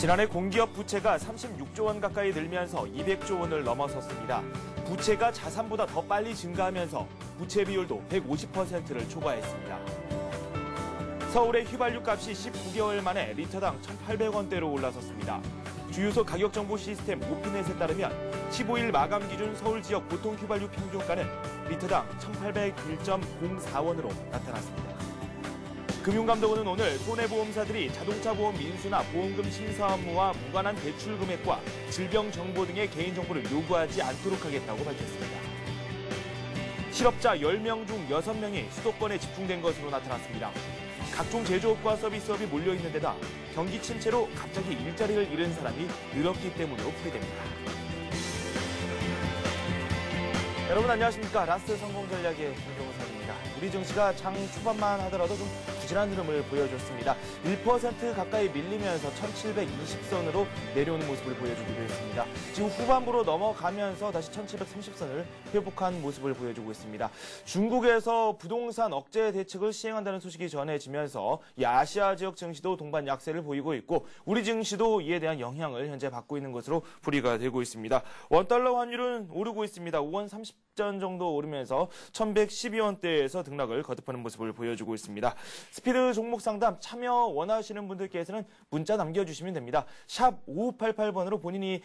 지난해 공기업 부채가 36조 원 가까이 늘면서 200조 원을 넘어섰습니다. 부채가 자산보다 더 빨리 증가하면서 부채 비율도 150%를 초과했습니다. 서울의 휘발유 값이 19개월 만에 리터당 1,800원대로 올라섰습니다. 주유소 가격정보 시스템 오피넷에 따르면 15일 마감 기준 서울 지역 보통 휘발유 평균가는 리터당 1,801.04원으로 나타났습니다. 금융감독원은 오늘 손해보험사들이 자동차 보험 민수나 보험금 심사 업무와 무관한 대출 금액과 질병 정보 등의 개인정보를 요구하지 않도록 하겠다고 밝혔습니다. 실업자 10명 중 6명이 수도권에 집중된 것으로 나타났습니다. 각종 제조업과 서비스업이 몰려있는 데다 경기 침체로 갑자기 일자리를 잃은 사람이 늘었기 때문으로 풀이됩니다. 여러분 안녕하십니까. 라스트 성공 전략의 김종선입니다. 우리 증시가 장 초반만 하더라도 좀 부진한 흐름을 보여줬습니다. 1% 가까이 밀리면서 1720선으로 내려오는 모습을 보여주기도 했습니다. 지금 후반부로 넘어가면서 다시 1730선을 회복한 모습을 보여주고 있습니다. 중국에서 부동산 억제 대책을 시행한다는 소식이 전해지면서 이 아시아 지역 증시도 동반 약세를 보이고 있고 우리 증시도 이에 대한 영향을 현재 받고 있는 것으로 풀이가 되고 있습니다. 원달러 환율은 오르고 있습니다. 5원 30전 정도 오르면서 1112원대에서 등락을 거듭하는 모습을 보여주고 있습니다. 스피드 종목 상담 참여 원하시는 분들께서는 문자 남겨주시면 됩니다. 샵 5588번으로 본인이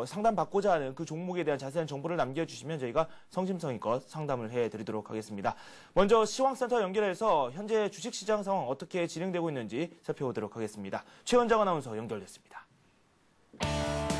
상담받고자 하는 그 종목에 대한 자세한 정보를 남겨주시면 저희가 성심성의껏 상담을 해드리도록 하겠습니다. 먼저 시황센터 연결해서 현재 주식시장 상황 어떻게 진행되고 있는지 살펴보도록 하겠습니다. 최원장 아나운서 연결됐습니다.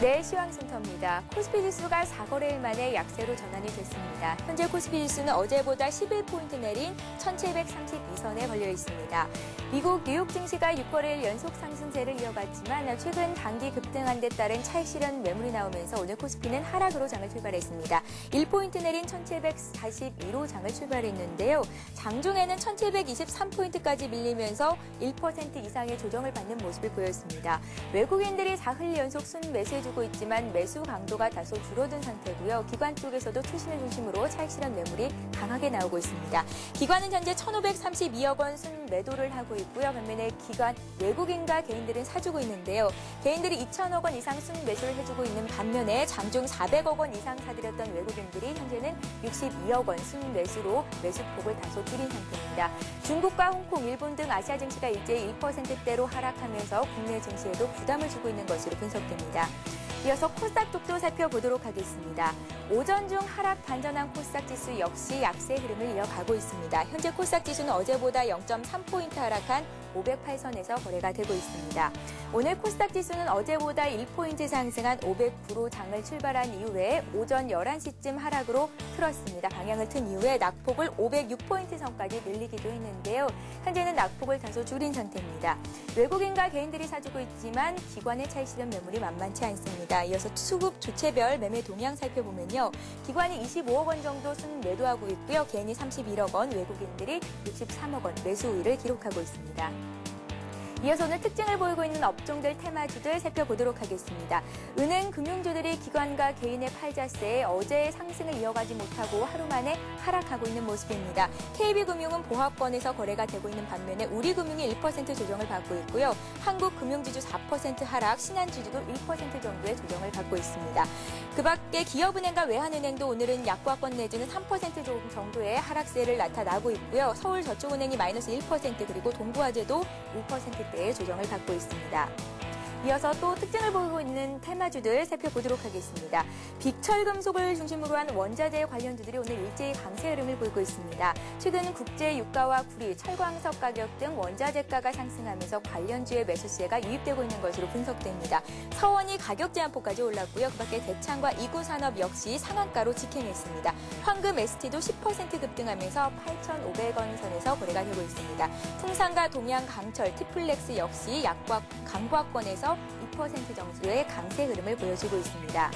네, 시황센터입니다. 코스피 지수가 4거래일 만에 약세로 전환이 됐습니다. 현재 코스피 지수는 어제보다 11포인트 내린 1732선에 걸려 있습니다. 미국 뉴욕 증시가 6거래일 연속 상승세를 이어갔지만 최근 단기 급등한 데 따른 차익 실현 매물이 나오면서 오늘 코스피는 하락으로 장을 출발했습니다. 1포인트 내린 1742로 장을 출발했는데요. 장중에는 1723포인트까지 밀리면서 1% 이상의 조정을 받는 모습을 보였습니다. 외국인들이 사흘 연속 순매수해 주고 있지만 매수 강도가 다소 줄어든 상태고요. 기관 쪽에서도 투신을 중심으로 차익 실현 매물이 강하게 나오고 있습니다. 기관은 현재 1,532억 원 순매도를 하고 있고요. 반면에 기관 외국인과 개인들은 사주고 있는데요. 개인들이 2천억 원 이상 순매수를 해주고 있는 반면에 장중 400억 원 이상 사들였던 외국인들이 현재는 62억 원 순매수로 매수폭을 다소 줄인 상태입니다. 중국과 홍콩, 일본 등 아시아 증시가 일제히 1%대로 하락하면서 국내 증시에도 부담을 주고 있는 것으로 분석됩니다. 이어서 코스닥 쪽도 살펴보도록 하겠습니다. 오전 중 하락 반전한 코스닥 지수 역시 약세 흐름을 이어가고 있습니다. 현재 코스닥 지수는 어제보다 0.3포인트 하락한 508선에서 거래가 되고 있습니다. 오늘 코스닥 지수는 어제보다 1포인트 상승한 509로 장을 출발한 이후에 오전 11시쯤 하락으로 틀었습니다. 방향을 튼 이후에 낙폭을 506포인트 선까지 늘리기도 했는데요. 현재는 낙폭을 다소 줄인 상태입니다. 외국인과 개인들이 사주고 있지만 기관의 차익 실현 매물이 만만치 않습니다. 이어서 수급 주체별 매매 동향 살펴보면요. 기관이 25억 원 정도 순 매도하고 있고요. 개인이 31억 원, 외국인들이 63억 원 매수 우위를 기록하고 있습니다. 이어서 오늘 특징을 보이고 있는 업종들 테마주들 살펴보도록 하겠습니다. 은행, 금융주들이 기관과 개인의 팔자세에 어제의 상승을 이어가지 못하고 하루 만에 하락하고 있는 모습입니다. KB금융은 보합권에서 거래가 되고 있는 반면에 우리금융이 1% 조정을 받고 있고요. 한국금융지주 4% 하락, 신한지주도 1% 정도의 조정을 받고 있습니다. 그 밖에 기업은행과 외환은행도 오늘은 약과권 내지는 3% 정도의 하락세를 나타나고 있고요. 서울저축은행이 마이너스 1% 그리고 동부화재도 5%대의 조정을 받고 있습니다. 이어서 또 특징을 보이고 있는 테마주들 살펴보도록 하겠습니다. 빅철금속을 중심으로 한 원자재 관련주들이 오늘 일제히 강세 흐름을 보이고 있습니다. 최근 국제 유가와 구리, 철광석 가격 등 원자재가가 상승하면서 관련주의 매수세가 유입되고 있는 것으로 분석됩니다. 서원이 가격 제한폭까지 올랐고요. 그밖에 대창과 이구산업 역시 상한가로 직행했습니다. 황금 ST도 10% 급등하면서 8,500원 선에서 거래가 되고 있습니다. 풍산과 동양 강철, 티플렉스 역시 강보합권에서 2% 정도의 강세 흐름을 보여주고 있습니다.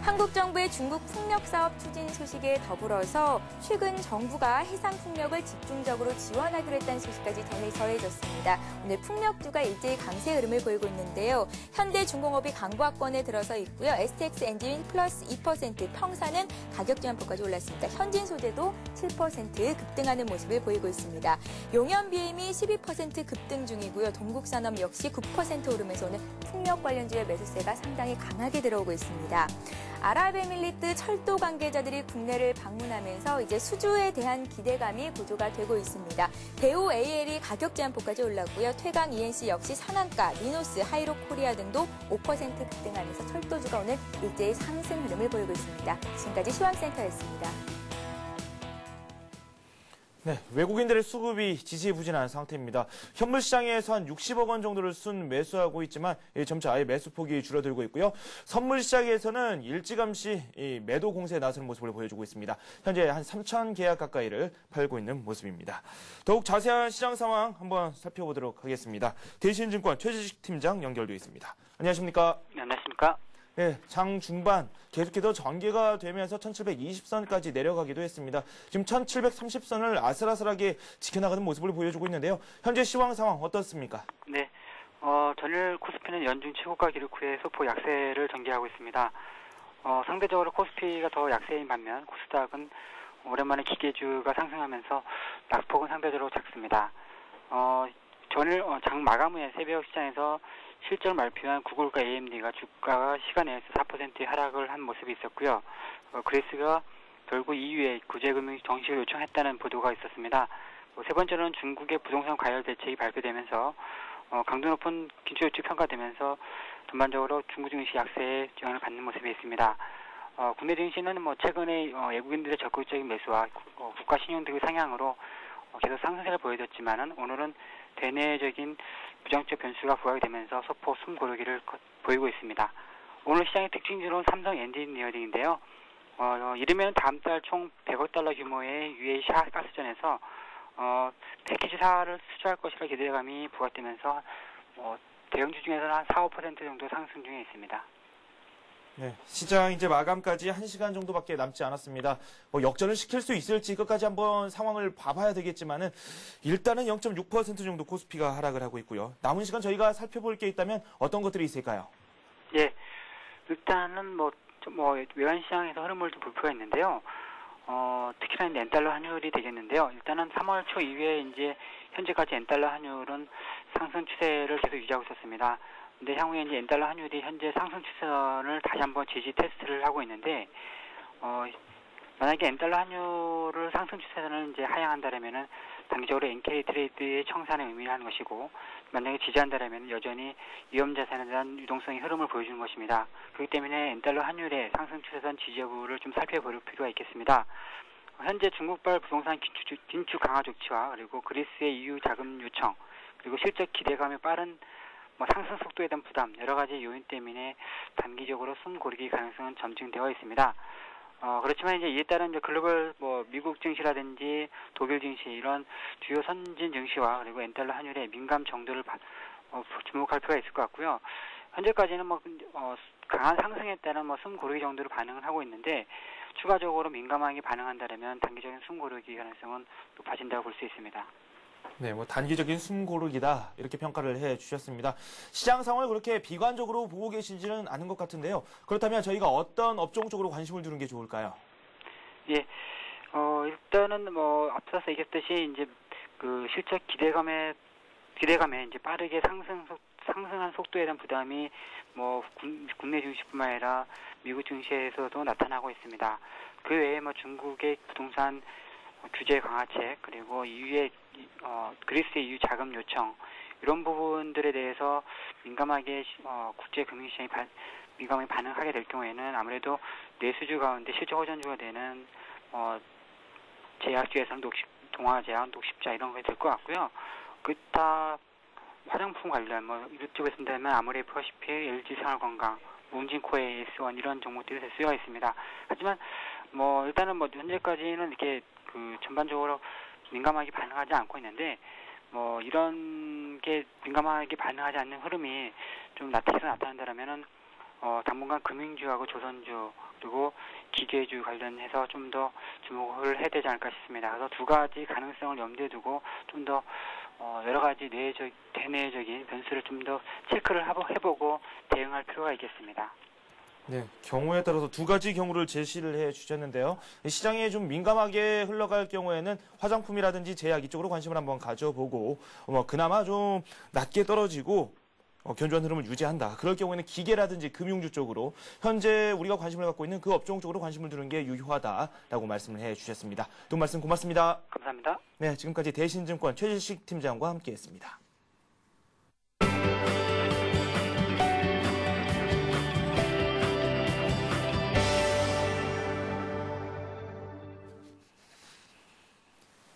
한국 정부의 중국 풍력 사업 추진 소식에 더불어서 최근 정부가 해상 풍력을 집중적으로 지원하기로 했다는 소식까지 전해졌습니다. 오늘 풍력주가 일제히 강세 흐름을 보이고 있는데요. 현대중공업이 강보합권에 들어서 있고요. STX 엔진 플러스 2%, 평사는 가격 제한폭까지 올랐습니다. 현진 소재도 7% 급등하는 모습을 보이고 있습니다. 용현 BM이 12% 급등 중이고요. 동국산업 역시 9% 오르면서 오늘 풍력 관련주의 매수세가 상당히 강하게 들어오고 있습니다. 아랍에밀리트 철도 관계자들이 국내를 방문하면서 이제 수주에 대한 기대감이 고조가 되고 있습니다. 대우 AL이 가격 제한폭까지 올랐고요. 퇴강 ENC 역시 산안가, 리노스, 하이로코리아 등도 5% 급등하면서 철도주가 오늘 일제히 상승 흐름을 보이고 있습니다. 지금까지 시황센터였습니다. 네, 외국인들의 수급이 지지부진한 상태입니다. 현물 시장에서 한 60억 원 정도를 순 매수하고 있지만 점차 아예 매수폭이 줄어들고 있고요. 선물 시장에서는 일찌감치 매도 공세에 나서는 모습을 보여주고 있습니다. 현재 한 3천 계약 가까이를 팔고 있는 모습입니다. 더욱 자세한 시장 상황 한번 살펴보도록 하겠습니다. 대신증권 최재식 팀장 연결돼 있습니다. 안녕하십니까? 네, 안녕하십니까? 네, 장 중반 계속해서 전개가 되면서 1720선까지 내려가기도 했습니다. 지금 1730선을 아슬아슬하게 지켜나가는 모습을 보여주고 있는데요. 현재 시황 상황 어떻습니까? 네, 전일 코스피는 연중 최고가 기록 후에 소폭 약세를 전개하고 있습니다. 상대적으로 코스피가 더 약세인 반면 코스닥은 오랜만에 기계주가 상승하면서 낙폭은 상대적으로 작습니다. 전일 장 마감 후에 새벽 시장에서 실적 발표한 구글과 AMD가 주가가 시간 내에서 4%의 하락을 한 모습이 있었고요. 그리스가 결국 EU에 구제금융 정식을 요청했다는 보도가 있었습니다. 세 번째로는 중국의 부동산 과열 대책이 발표되면서 강도 높은 긴축 요청 평가되면서 전반적으로 중국 증시 약세에 영향을 받는 모습이 있습니다. 국내 증시는 최근에 외국인들의 적극적인 매수와 국가 신용 등의 상향으로 계속 상승세를 보여줬지만은 오늘은 대내적인 부정적 변수가 부각이 되면서 소폭 숨 고르기를 보이고 있습니다. 오늘 시장의 특징주로는 삼성 엔지니어링인데요. 이르면 다음 달 총 100억 달러 규모의 UAE 가스전에서 패키지사를 수주할 것이라 기대감이 부각되면서 대형주 중에서는 한 4, 5% 정도 상승 중에 있습니다. 네, 시장 이제 마감까지 1시간 정도밖에 남지 않았습니다. 역전을 시킬 수 있을지 끝까지 한번 상황을 봐봐야 되겠지만은 일단은 0.6% 정도 코스피가 하락을 하고 있고요. 남은 시간 저희가 살펴볼 게 있다면 어떤 것들이 있을까요? 예, 일단은 외환 시장에서 흐름을 좀 볼 필요가 있는데요. 특히나 이제 엔달러 환율이 되겠는데요. 일단은 3월 초 이후에 이제 현재까지 엔달러 환율은 상승 추세를 계속 유지하고 있었습니다. 근데 향후에 이제 엔달러 환율이 현재 상승 추세선을 다시 한번 지지 테스트를 하고 있는데, 만약에 엔달러 환율을 상승 추세선을 이제 하향한다면은 단기적으로 NK 트레이드의 청산에 의미하는 것이고, 만약에 지지한다면 여전히 위험 자산에 대한 유동성의 흐름을 보여주는 것입니다. 그렇기 때문에 엔달러 환율의 상승 추세선 지지 여부를 좀 살펴볼 필요가 있겠습니다. 현재 중국발 부동산 긴축 강화 조치와 그리고 그리스의 EU 자금 요청, 그리고 실적 기대감이 빠른 상승 속도에 대한 부담, 여러 가지 요인 때문에 단기적으로 숨 고르기 가능성은 점증되어 있습니다. 그렇지만 이에 따른 글로벌 미국 증시라든지 독일 증시 이런 주요 선진 증시와 그리고 엔달러 환율의 민감 정도를 주목할 필요가 있을 것 같고요. 현재까지는 강한 상승에 따른 숨 고르기 정도로 반응을 하고 있는데 추가적으로 민감하게 반응한다면 단기적인 숨 고르기 가능성은 높아진다고 볼 수 있습니다. 네, 단기적인 숨 고르기다 이렇게 평가를 해주셨습니다. 시장 상황을 그렇게 비관적으로 보고 계시지는 않은 것 같은데요. 그렇다면 저희가 어떤 업종 쪽으로 관심을 두는 게 좋을까요? 예, 일단은 앞서서 얘기했듯이 이제 그 실적 기대감에 이제 빠르게 상승한 속도에 대한 부담이 국내 증시뿐만 아니라 미국 증시에서도 나타나고 있습니다. 그 외에 중국의 부동산 규제 강화책 그리고 EU의 그리스의 EU 자금 요청 이런 부분들에 대해서 민감하게 국제 금융시장이 민감하게 반응하게 될 경우에는 아무래도 내수주 가운데 실적 호전주가 되는 제약주에서는 동아제약, 녹십자 이런 게 될 것 같고요. 기타 화장품 관련 이쪽에서 본다면 아모레퍼시피, LG생활건강, 문진코에 S1 이런 종목들이 될 수가 있습니다. 하지만 일단은 현재까지는 이렇게 전반적으로 민감하게 반응하지 않고 있는데 이런 게 민감하게 반응하지 않는 흐름이 좀 나타난다면은 당분간 금융주하고 조선주 그리고 기계주 관련해서 좀 더 주목을 해야 되지 않을까 싶습니다. 그래서 두 가지 가능성을 염두에 두고 좀 더 여러 가지 대내적인 변수를 좀 더 체크를 해보고 대응할 필요가 있겠습니다. 네, 경우에 따라서 두 가지 경우를 제시를 해 주셨는데요. 시장에 좀 민감하게 흘러갈 경우에는 화장품이라든지 제약 이쪽으로 관심을 한번 가져보고 그나마 좀 낮게 떨어지고 견조한 흐름을 유지한다. 그럴 경우에는 기계라든지 금융주 쪽으로 현재 우리가 관심을 갖고 있는 그 업종 쪽으로 관심을 두는 게 유효하다라고 말씀을 해 주셨습니다. 또 말씀 고맙습니다. 감사합니다. 네, 지금까지 대신증권 최진식 팀장과 함께했습니다.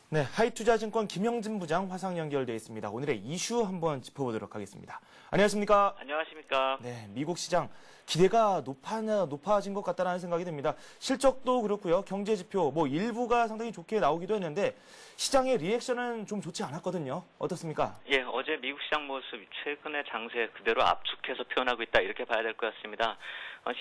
네, 하이투자증권 김영진 부장 화상 연결돼 있습니다. 오늘의 이슈 한번 짚어보도록 하겠습니다. 안녕하십니까? 안녕하십니까? 네, 미국 시장 기대가 높아진 것 같다는 생각이 듭니다. 실적도 그렇고요, 경제 지표 일부가 상당히 좋게 나오기도 했는데 시장의 리액션은 좀 좋지 않았거든요. 어떻습니까? 예, 어제 미국 시장 모습 최근의 장세 그대로 압축해서 표현하고 있다 이렇게 봐야 될 것 같습니다.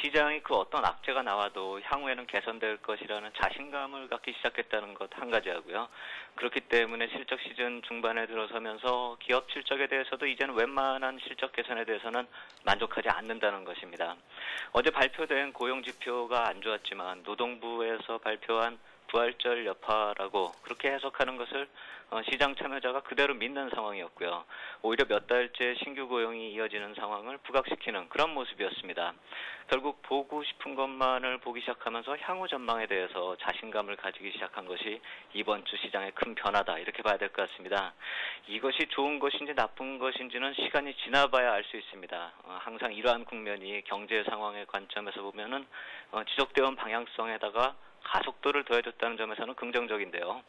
시장이 그 어떤 악재가 나와도 향후에는 개선될 것이라는 자신감을 갖기 시작했다는 것 한 가지 하고요. 그렇기 때문에 실적 시즌 중반에 들어서면서 기업 실적에 대해서도 이제는 웬만한 실적 개선에 대해서는 만족하지 않는다는 것입니다. 어제 발표된 고용 지표가 안 좋았지만 노동부에서 발표한 부활절 여파라고 그렇게 해석하는 것을 시장 참여자가 그대로 믿는 상황이었고요. 오히려 몇 달째 신규 고용이 이어지는 상황을 부각시키는 그런 모습이었습니다. 결국 보고 싶은 것만을 보기 시작하면서 향후 전망에 대해서 자신감을 가지기 시작한 것이 이번 주 시장의 큰 변화다 이렇게 봐야 될 것 같습니다. 이것이 좋은 것인지 나쁜 것인지는 시간이 지나봐야 알 수 있습니다. 항상 이러한 국면이 경제 상황의 관점에서 보면은 지속되어 온 방향성에다가 가속도를 더해줬다는 점에서는 긍정적인데요.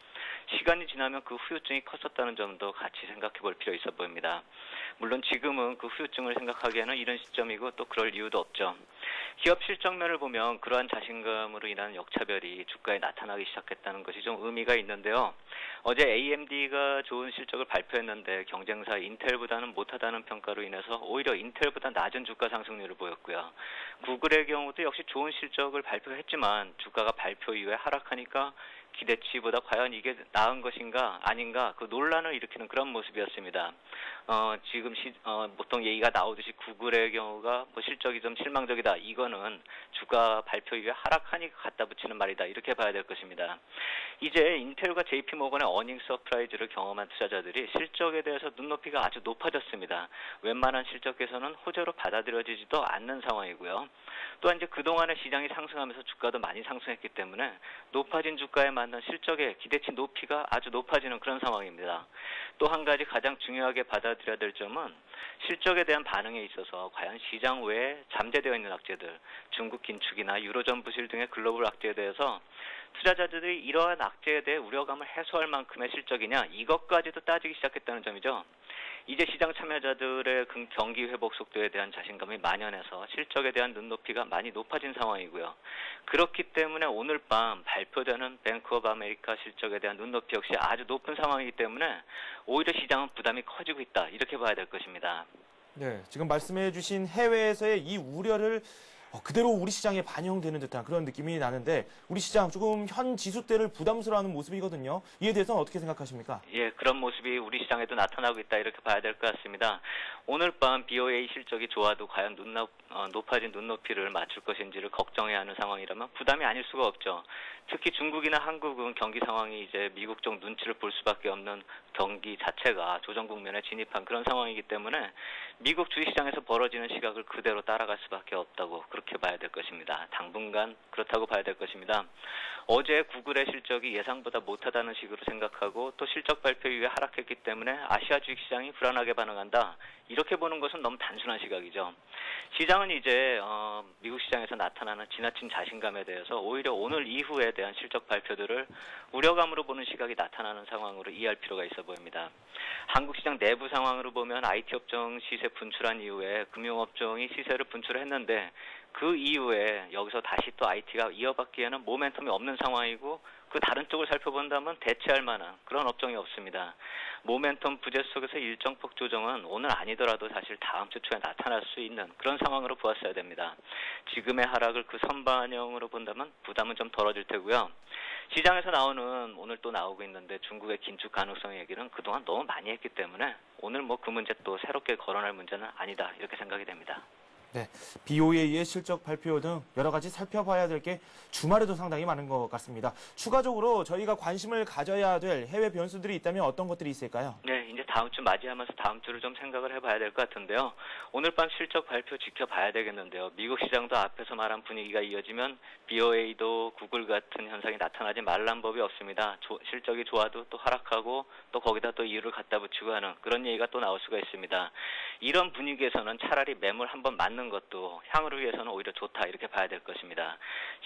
시간이 지나면 그 후유증이 컸었다는 점도 같이 생각해 볼 필요 있어 보입니다. 물론 지금은 그 후유증을 생각하기에는 이른 시점이고 또 그럴 이유도 없죠. 기업 실적면을 보면 그러한 자신감으로 인한 역차별이 주가에 나타나기 시작했다는 것이 좀 의미가 있는데요. 어제 AMD가 좋은 실적을 발표했는데 경쟁사 인텔보다는 못하다는 평가로 인해서 오히려 인텔보다 낮은 주가 상승률을 보였고요. 구글의 경우도 역시 좋은 실적을 발표했지만 주가가 발표 이후에 하락하니까 기대치보다 과연 이게 나은 것인가 아닌가 그 논란을 일으키는 그런 모습이었습니다. 지금 보통 얘기가 나오듯이 구글의 경우가 실적이 좀 실망적이다. 이거는 주가 발표 이후에 하락하니까 갖다 붙이는 말이다. 이렇게 봐야 될 것입니다. 이제 인텔과 JP모건의 어닝 서프라이즈를 경험한 투자자들이 실적에 대해서 눈높이가 아주 높아졌습니다. 웬만한 실적 개선은 호재로 받아들여지지도 않는 상황이고요. 또한 이제 그동안의 시장이 상승하면서 주가도 많이 상승했기 때문에 높아진 주가에 맞는 실적의 기대치 높이가 아주 높아지는 그런 상황입니다. 또 한 가지 가장 중요하게 받아들여야 될 점은 실적에 대한 반응에 있어서 과연 시장 외에 잠재되어 있는 악재들, 중국 긴축이나 유로존 부실 등의 글로벌 악재에 대해서 투자자들이 이러한 악재에 대해 우려감을 해소할 만큼의 실적이냐 이것까지도 따지기 시작했다는 점이죠. 이제 시장 참여자들의 경기 회복 속도에 대한 자신감이 만연해서 실적에 대한 눈높이가 많이 높아진 상황이고요. 그렇기 때문에 오늘 밤 발표되는 뱅크 오브 아메리카 실적에 대한 눈높이 역시 아주 높은 상황이기 때문에 오히려 시장은 부담이 커지고 있다. 이렇게 봐야 될 것입니다. 네, 지금 말씀해 주신 해외에서의 이 우려를 그대로 우리 시장에 반영되는 듯한 그런 느낌이 나는데 우리 시장 조금 현 지수대를 부담스러워하는 모습이거든요. 이에 대해서는 어떻게 생각하십니까? 예, 그런 모습이 우리 시장에도 나타나고 있다 이렇게 봐야 될 것 같습니다. 오늘 밤 BOA 실적이 좋아도 과연 높아진 눈높이를 맞출 것인지를 걱정해야 하는 상황이라면 부담이 아닐 수가 없죠. 특히 중국이나 한국은 경기 상황이 이제 미국 쪽 눈치를 볼 수밖에 없는 경기 자체가 조정 국면에 진입한 그런 상황이기 때문에 미국 주식시장에서 벌어지는 시각을 그대로 따라갈 수밖에 없다고 그렇게 봐야 될 것입니다. 당분간 그렇다고 봐야 될 것입니다. 어제 구글의 실적이 예상보다 못하다는 식으로 생각하고 또 실적 발표 이후에 하락했기 때문에 아시아 주식시장이 불안하게 반응한다. 이렇게 보는 것은 너무 단순한 시각이죠. 시장은 이제 미국 시장에서 나타나는 지나친 자신감에 대해서 오히려 오늘 이후에 대한 실적 발표들을 우려감으로 보는 시각이 나타나는 상황으로 이해할 필요가 있어 보입니다. 한국 시장 내부 상황으로 보면 IT 업종 시세 분출한 이후에 금융업종이 시세를 분출했는데 그 이후에 여기서 다시 또 IT가 이어받기에는 모멘텀이 없는 상황이고 그 그 다른 쪽을 살펴본다면 대체할 만한 그런 업종이 없습니다. 모멘텀 부재 속에서 일정폭 조정은 오늘 아니더라도 사실 다음 주 초에 나타날 수 있는 그런 상황으로 보았어야 됩니다. 지금의 하락을 그 선반영으로 본다면 부담은 좀 덜어질 테고요. 시장에서 나오는 오늘 또 나오고 있는데 중국의 긴축 가능성 얘기는 그동안 너무 많이 했기 때문에 오늘 뭐 그 문제 또 새롭게 거론할 문제는 아니다 이렇게 생각이 됩니다. 네, BOA의 실적 발표 등 여러 가지 살펴봐야 될 게 주말에도 상당히 많은 것 같습니다. 추가적으로 저희가 관심을 가져야 될 해외 변수들이 있다면 어떤 것들이 있을까요? 네, 이제 다음 주 맞이하면서 다음 주를 좀 생각을 해봐야 될 것 같은데요. 오늘 밤 실적 발표 지켜봐야 되겠는데요. 미국 시장도 앞에서 말한 분위기가 이어지면 BOA도 구글 같은 현상이 나타나지 말란 법이 없습니다. 실적이 좋아도 또 하락하고 또 거기다 또 이유를 갖다 붙이고 하는 그런 얘기가 또 나올 수가 있습니다. 이런 분위기에서는 차라리 매물 한번 맞는 것도 향후를 위해서는 오히려 좋다 이렇게 봐야 될 것입니다.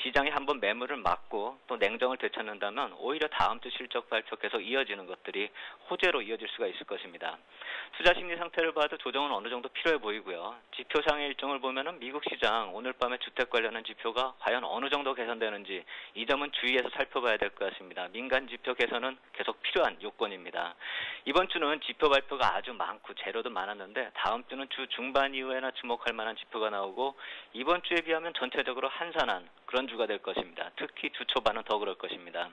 시장이 한번 매물을 맞고 또 냉정을 되찾는다면 오히려 다음 주 실적 발표 계속 이어지는 것들이 호재로 이어질 수가 있을 것입니다. 투자 심리 상태를 봐도 조정은 어느 정도 필요해 보이고요. 지표상의 일정을 보면은 미국 시장 오늘 밤에 주택 관련한 지표가 과연 어느 정도 개선되는지 이 점은 주의해서 살펴봐야 될 것 같습니다. 민간 지표 개선은 계속 필요한 요건입니다. 이번 주는 지표 발표가 아주 많고 재료도 많았는데 다음 주는 주 중반 이후에나 주목할 만한 지표가 나오고 이번 주에 비하면 전체적으로 한산한 그런 주가 될 것입니다. 특히 주 초반은 더 그럴 것입니다.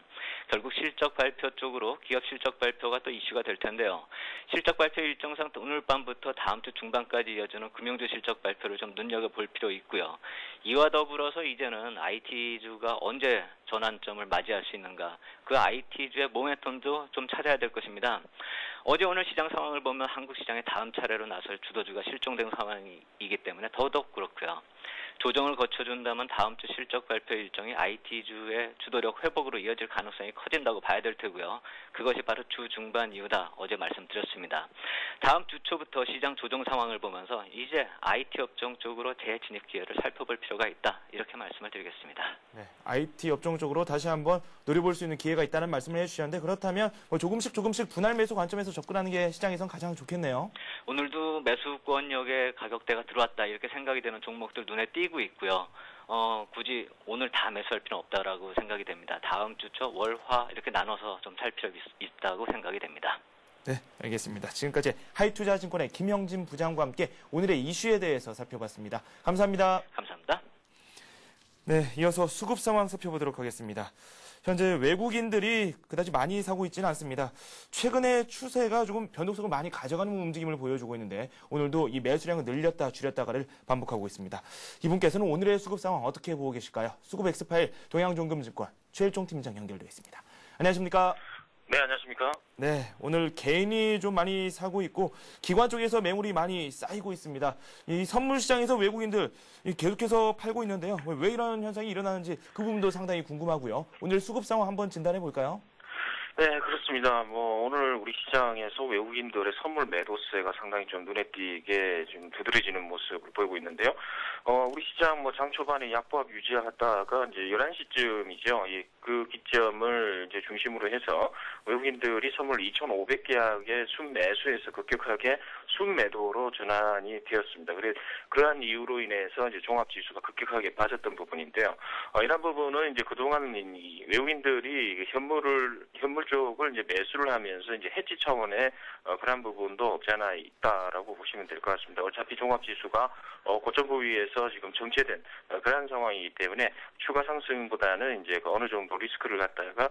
결국 실적 발표 쪽으로 기업 실적 발표가 또 이슈가 될 텐데요. 실적 발표 일정상 오늘 밤부터 다음 주 중반까지 이어지는 금융주 실적 발표를 좀 눈여겨볼 필요 있고요. 이와 더불어서 이제는 IT주가 언제 전환점을 맞이할 수 있는가 그 IT주의 모멘텀도 좀 찾아야 될 것입니다. 어제 오늘 시장 상황을 보면 한국 시장에 다음 차례로 나설 주도주가 실종된 상황이기 때문에 더더욱 그렇고요. 조정을 거쳐준다면 다음 주 실적 발표 일정이 IT주의 주도력 회복으로 이어질 가능성이 커진다고 봐야 될 테고요. 그것이 바로 주 중반 이후다 어제 말씀드렸습니다. 다음 주 초부터 시장 조정 상황을 보면서 이제 IT 업종 쪽으로 재진입 기회를 살펴볼 필요가 있다 이렇게 말씀을 드리겠습니다. 네, IT 업종 쪽으로 다시 한번 노려볼 수 있는 기회가 있다는 말씀을 해주셨는데 그렇다면 뭐 조금씩 분할 매수 관점에서 접근하는 게 시장에선 가장 좋겠네요. 오늘도 매수권역에 가격대가 들어왔다 이렇게 생각이 되는 종목들 눈에 띄고 있고요. 굳이 오늘 다 매수할 필요는 없다라고 생각이 됩니다. 다음 주 초 월, 화 이렇게 나눠서 좀 살 필요가 있다고 생각이 됩니다. 네, 알겠습니다. 지금까지 하이투자증권의 김영진 부장과 함께 오늘의 이슈에 대해서 살펴봤습니다. 감사합니다. 감사합니다. 네, 이어서 수급 상황 살펴보도록 하겠습니다. 현재 외국인들이 그다지 많이 사고 있지는 않습니다. 최근의 추세가 조금 변동성을 많이 가져가는 움직임을 보여주고 있는데 오늘도 이 매수량을 늘렸다 줄였다가를 반복하고 있습니다. 이분께서는 오늘의 수급 상황 어떻게 보고 계실까요? 수급 엑스파일 동양종금증권 최일종 팀장 연결되어 있습니다. 안녕하십니까? 네, 안녕하십니까? 네, 오늘 개인이 좀 많이 사고 있고 기관 쪽에서 매물이 많이 쌓이고 있습니다. 이 선물 시장에서 외국인들 계속해서 팔고 있는데요. 왜 이런 현상이 일어나는지 그 부분도 상당히 궁금하고요. 오늘 수급 상황 한번 진단해 볼까요? 네, 그렇습니다. 오늘 우리 시장에서 외국인들의 선물 매도세가 상당히 좀 눈에 띄게 좀 두드러지는 모습을 보이고 있는데요. 우리 시장 장 초반에 약보합 유지하다가 이제 11시쯤이죠. 그 기점을 이제 중심으로 해서 외국인들이 선물 2,500계약의 순매수에서 급격하게 순매도로 전환이 되었습니다. 그러한 이유로 인해서 이제 종합지수가 급격하게 빠졌던 부분인데요. 이런 부분은 이제 그동안 외국인들이 현물 쪽을 이제 매수를 하면서 이제 해지 차원의 그런 부분도 없지 않아 있다라고 보시면 될 것 같습니다. 어차피 종합지수가 고점 부위에서 지금 정체된 그런 상황이기 때문에 추가 상승보다는 이제 어느 정도 리스크를 갖다가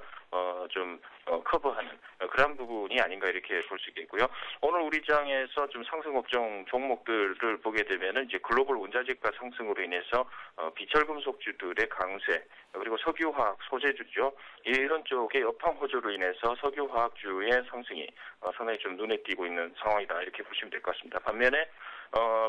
좀 커버하는 그런 부분이 아닌가 이렇게 볼 수 있겠고요. 오늘 우리 장에서 좀 상승 업종 종목들을 보게 되면은 이제 글로벌 원자재가 상승으로 인해서 비철금속주들의 강세 그리고 석유화학 소재주죠. 이런 쪽의 업황 호조로 인해서 석유화학주의 상승이 상당히 좀 눈에 띄고 있는 상황이다 이렇게 보시면 될 것 같습니다. 반면에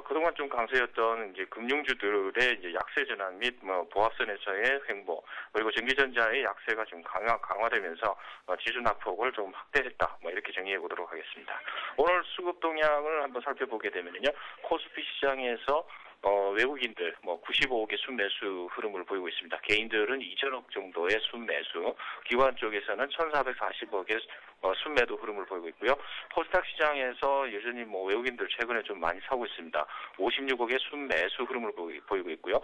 그동안 좀 강세였던 이제 금융주들의 이제 약세 전환 및 보합선에서의 횡보 그리고 전기전자의 약세가 좀 강화되면서 지수 낙폭을 좀 확대했다. 이렇게 정리해 보도록 하겠습니다. 오늘 수급 동향을 한번 살펴보게 되면요. 코스피 시장에서 외국인들 95억의 순매수 흐름을 보이고 있습니다. 개인들은 2천억 정도의 순매수, 기관 쪽에서는 1,440억의 순매도 흐름을 보이고 있고요. 코스닥 시장에서 여전히 외국인들 최근에 좀 많이 사고 있습니다. 56억의 순매수 흐름을 보이고 있고요.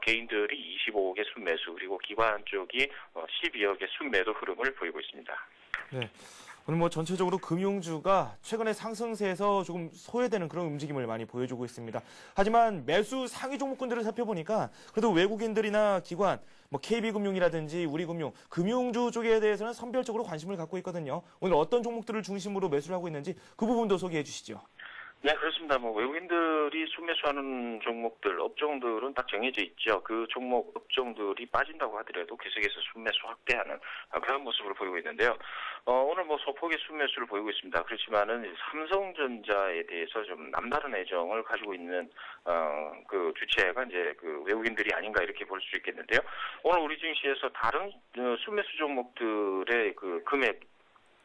개인들이 25억의 순매수, 그리고 기관 쪽이 12억의 순매도 흐름을 보이고 있습니다. 네. 오늘 전체적으로 금융주가 최근에 상승세에서 조금 소외되는 그런 움직임을 많이 보여주고 있습니다. 하지만 매수 상위 종목군들을 살펴보니까 그래도 외국인들이나 기관, KB금융이라든지 우리금융, 금융주 쪽에 대해서는 선별적으로 관심을 갖고 있거든요. 오늘 어떤 종목들을 중심으로 매수를 하고 있는지 그 부분도 소개해 주시죠. 네, 그렇습니다. 외국인들이 순매수하는 종목들, 업종들은 딱 정해져 있죠. 그 종목, 업종들이 빠진다고 하더라도 계속해서 순매수 확대하는 그런 모습을 보이고 있는데요. 오늘 소폭의 순매수를 보이고 있습니다. 그렇지만은 삼성전자에 대해서 좀 남다른 애정을 가지고 있는 그 주체가 이제 그 외국인들이 아닌가 이렇게 볼 수 있겠는데요. 오늘 우리 증시에서 다른 순매수 종목들의 그 금액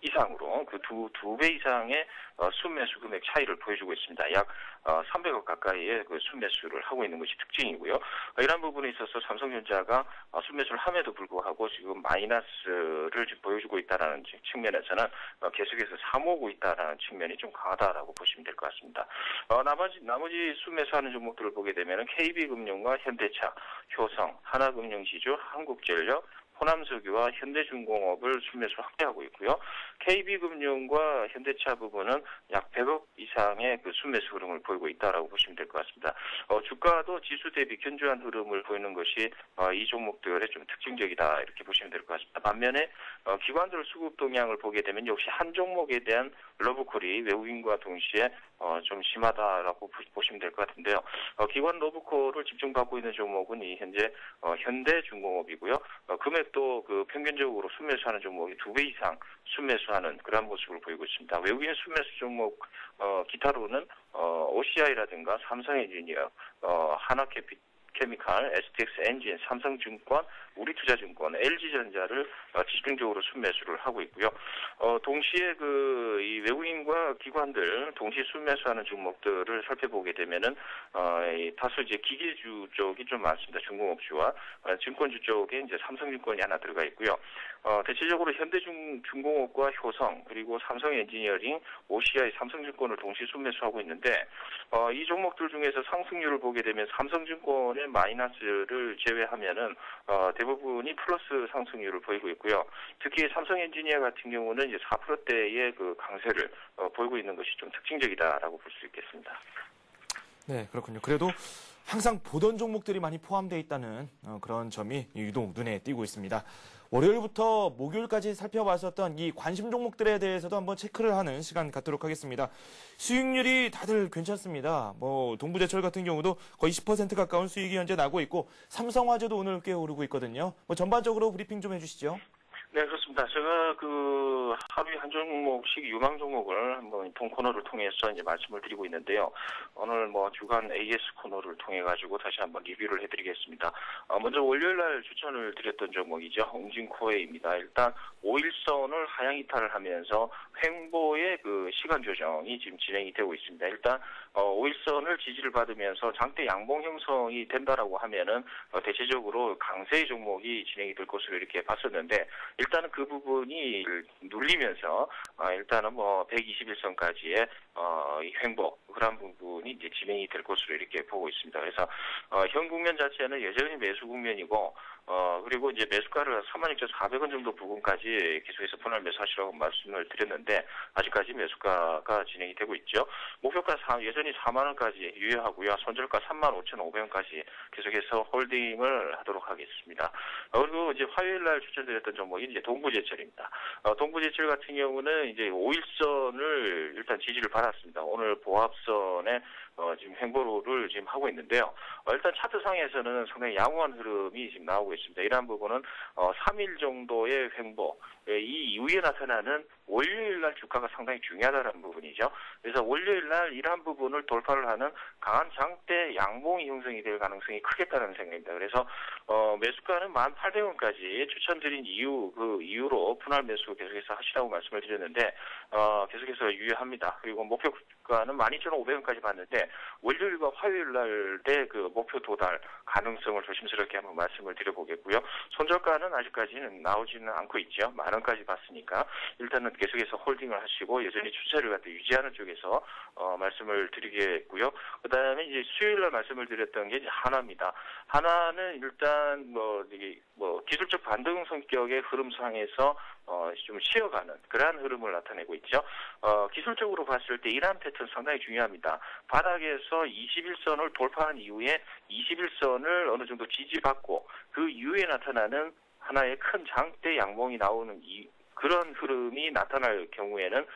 이상으로 그 두 배 이상의 순매수 금액 차이를 보여주고 있습니다. 약 300억 가까이의 그 순매수를 하고 있는 것이 특징이고요. 이런 부분에 있어서 삼성전자가 순매수를 함에도 불구하고 지금 마이너스를 지금 보여주고 있다는 측면에서는 계속해서 사모으고 있다는 측면이 좀 강하다라고 보시면 될 것 같습니다. 나머지 순매수하는 종목들을 보게 되면 KB금융과 현대차, 효성, 하나금융지주, 한국전력, 호남석유와 현대중공업을 순매수 확대하고 있고요. KB금융과 현대차 부분은 약 100억 이상의 그 순매수 흐름을 보이고 있다라고 보시면 될 것 같습니다. 주가도 지수 대비 견조한 흐름을 보이는 것이 이 종목들의 좀 특징적이다 이렇게 보시면 될 것 같습니다. 반면에 기관들 수급 동향을 보게 되면 역시 한 종목에 대한 러브콜이 외국인과 동시에 좀 심하다라고 보시면 될 것 같은데요. 기관 러브콜을 집중받고 있는 종목은 이 현재 현대중공업이고요. 금액도 그 평균적으로 순매수하는 종목이 2배 이상 순매수하는 그런 모습을 보이고 있습니다. 외국인 순매수 종목 기타로는 OCI라든가 삼성엔지니어, 하나케미칼, STX엔진, 삼성증권, 우리투자증권, LG전자를 집중적으로 순매수를 하고 있고요. 동시에 이 외국인과 기관들 동시 순매수하는 종목들을 살펴보게 되면은 다소 이제 기계주 쪽이 좀 많습니다. 중공업주와 증권주 쪽에 이제 삼성증권이 하나 들어가 있고요. 대체적으로 현대중공업과 효성 그리고 삼성엔지니어링, OCI, 삼성증권을 동시 순매수하고 있는데 이 종목들 중에서 상승률을 보게 되면 삼성증권의 마이너스를 제외하면은 대부분이 플러스 상승률을 보이고 있고요. 특히 삼성엔지니어 같은 경우는 이제 4%대의 그 강세를 보이고 있는 것이 좀 특징적이다라고 볼 수 있겠습니다. 네, 그렇군요. 그래도 항상 보던 종목들이 많이 포함되어 있다는 그런 점이 유독 눈에 띄고 있습니다. 월요일부터 목요일까지 살펴봤었던 이 관심 종목들에 대해서도 한번 체크를 하는 시간 갖도록 하겠습니다. 수익률이 다들 괜찮습니다. 동부제철 같은 경우도 거의 10% 가까운 수익이 현재 나고 있고 삼성화재도 오늘 꽤 오르고 있거든요. 전반적으로 브리핑 좀 해주시죠. 네, 그렇습니다. 제가 하루에 한 종목씩 유망 종목을 한번 본 코너를 통해서 이제 말씀을 드리고 있는데요. 오늘 주간 AS 코너를 통해 가지고 다시 한번 리뷰를 해드리겠습니다. 먼저 월요일 날 추천을 드렸던 종목이죠. 홍진코웨이입니다. 일단 5일선을 하향 이탈을 하면서 횡보의 그 시간 조정이 지금 진행이 되고 있습니다. 일단 5일선을 지지를 받으면서 장대 양봉 형성이 된다라고 하면은 대체적으로 강세의 종목이 진행이 될 것으로 이렇게 봤었는데 일단은 그 부분이 눌리면서 일단은 121선까지의 횡보 그런 부분이 이제 진행이 될 것으로 이렇게 보고 있습니다. 그래서 현 국면 자체는 여전히 매수 국면이고 그리고 이제 매수가를 36,400원 정도 부근까지 계속해서 분할 매수하시라고 말씀을 드렸는데 아직까지 매수가가 진행이 되고 있죠. 목표가 여전히 4만 원까지 유효하고요. 손절가 35,500원까지 계속해서 홀딩을 하도록 하겠습니다. 그리고 이제 화요일 날 추천드렸던 종목이 이제 동부제철입니다. 동부제철 같은 경우는 이제 5일선을 일단 지지를 받았습니다. 오늘 보합선에 지금 횡보를 지금 하고 있는데요. 일단 차트상에서는 상당히 양호한 흐름이 지금 나오고 있습니다. 이러한 부분은 3일 정도의 횡보, 이 이후에 나타나는 월요일 날 주가가 상당히 중요하다는 부분이죠. 그래서 월요일 날 이러한 부분을 돌파를 하는 강한 장대 양봉이 형성이 될 가능성이 크겠다는 생각입니다. 그래서 매수가는 1,800원까지 추천드린 그 이유로 분할 매수 계속해서 하시라고 말씀을 드렸는데 계속해서 유효합니다. 그리고 목표가는 12,500원까지 봤는데 때문에 월요일과 화요일 날의 그 목표 도달 가능성을 조심스럽게 한번 말씀을 드려보겠고요. 손절가는 아직까지는 나오지는 않고 있죠. 10,000원까지 봤으니까 일단은 계속해서 홀딩을 하시고 여전히 추세를 갖다 유지하는 쪽에서 말씀을 드리겠고요. 그다음에 이제 수요일 날 말씀을 드렸던 게 이제 한화입니다. 한화는 일단 기술적 반등 성격의 흐름상에서 좀 쉬어가는 그러한 흐름을 나타내고 있죠. 기술적으로 봤을 때 이러한 패턴 상당히 중요합니다. 바닥에서 21선을 돌파한 이후에 21선을 어느 정도 지지받고 그 이후에 나타나는 하나의 큰 장대 양봉이 나오는 그런 흐름이 나타날 경우에는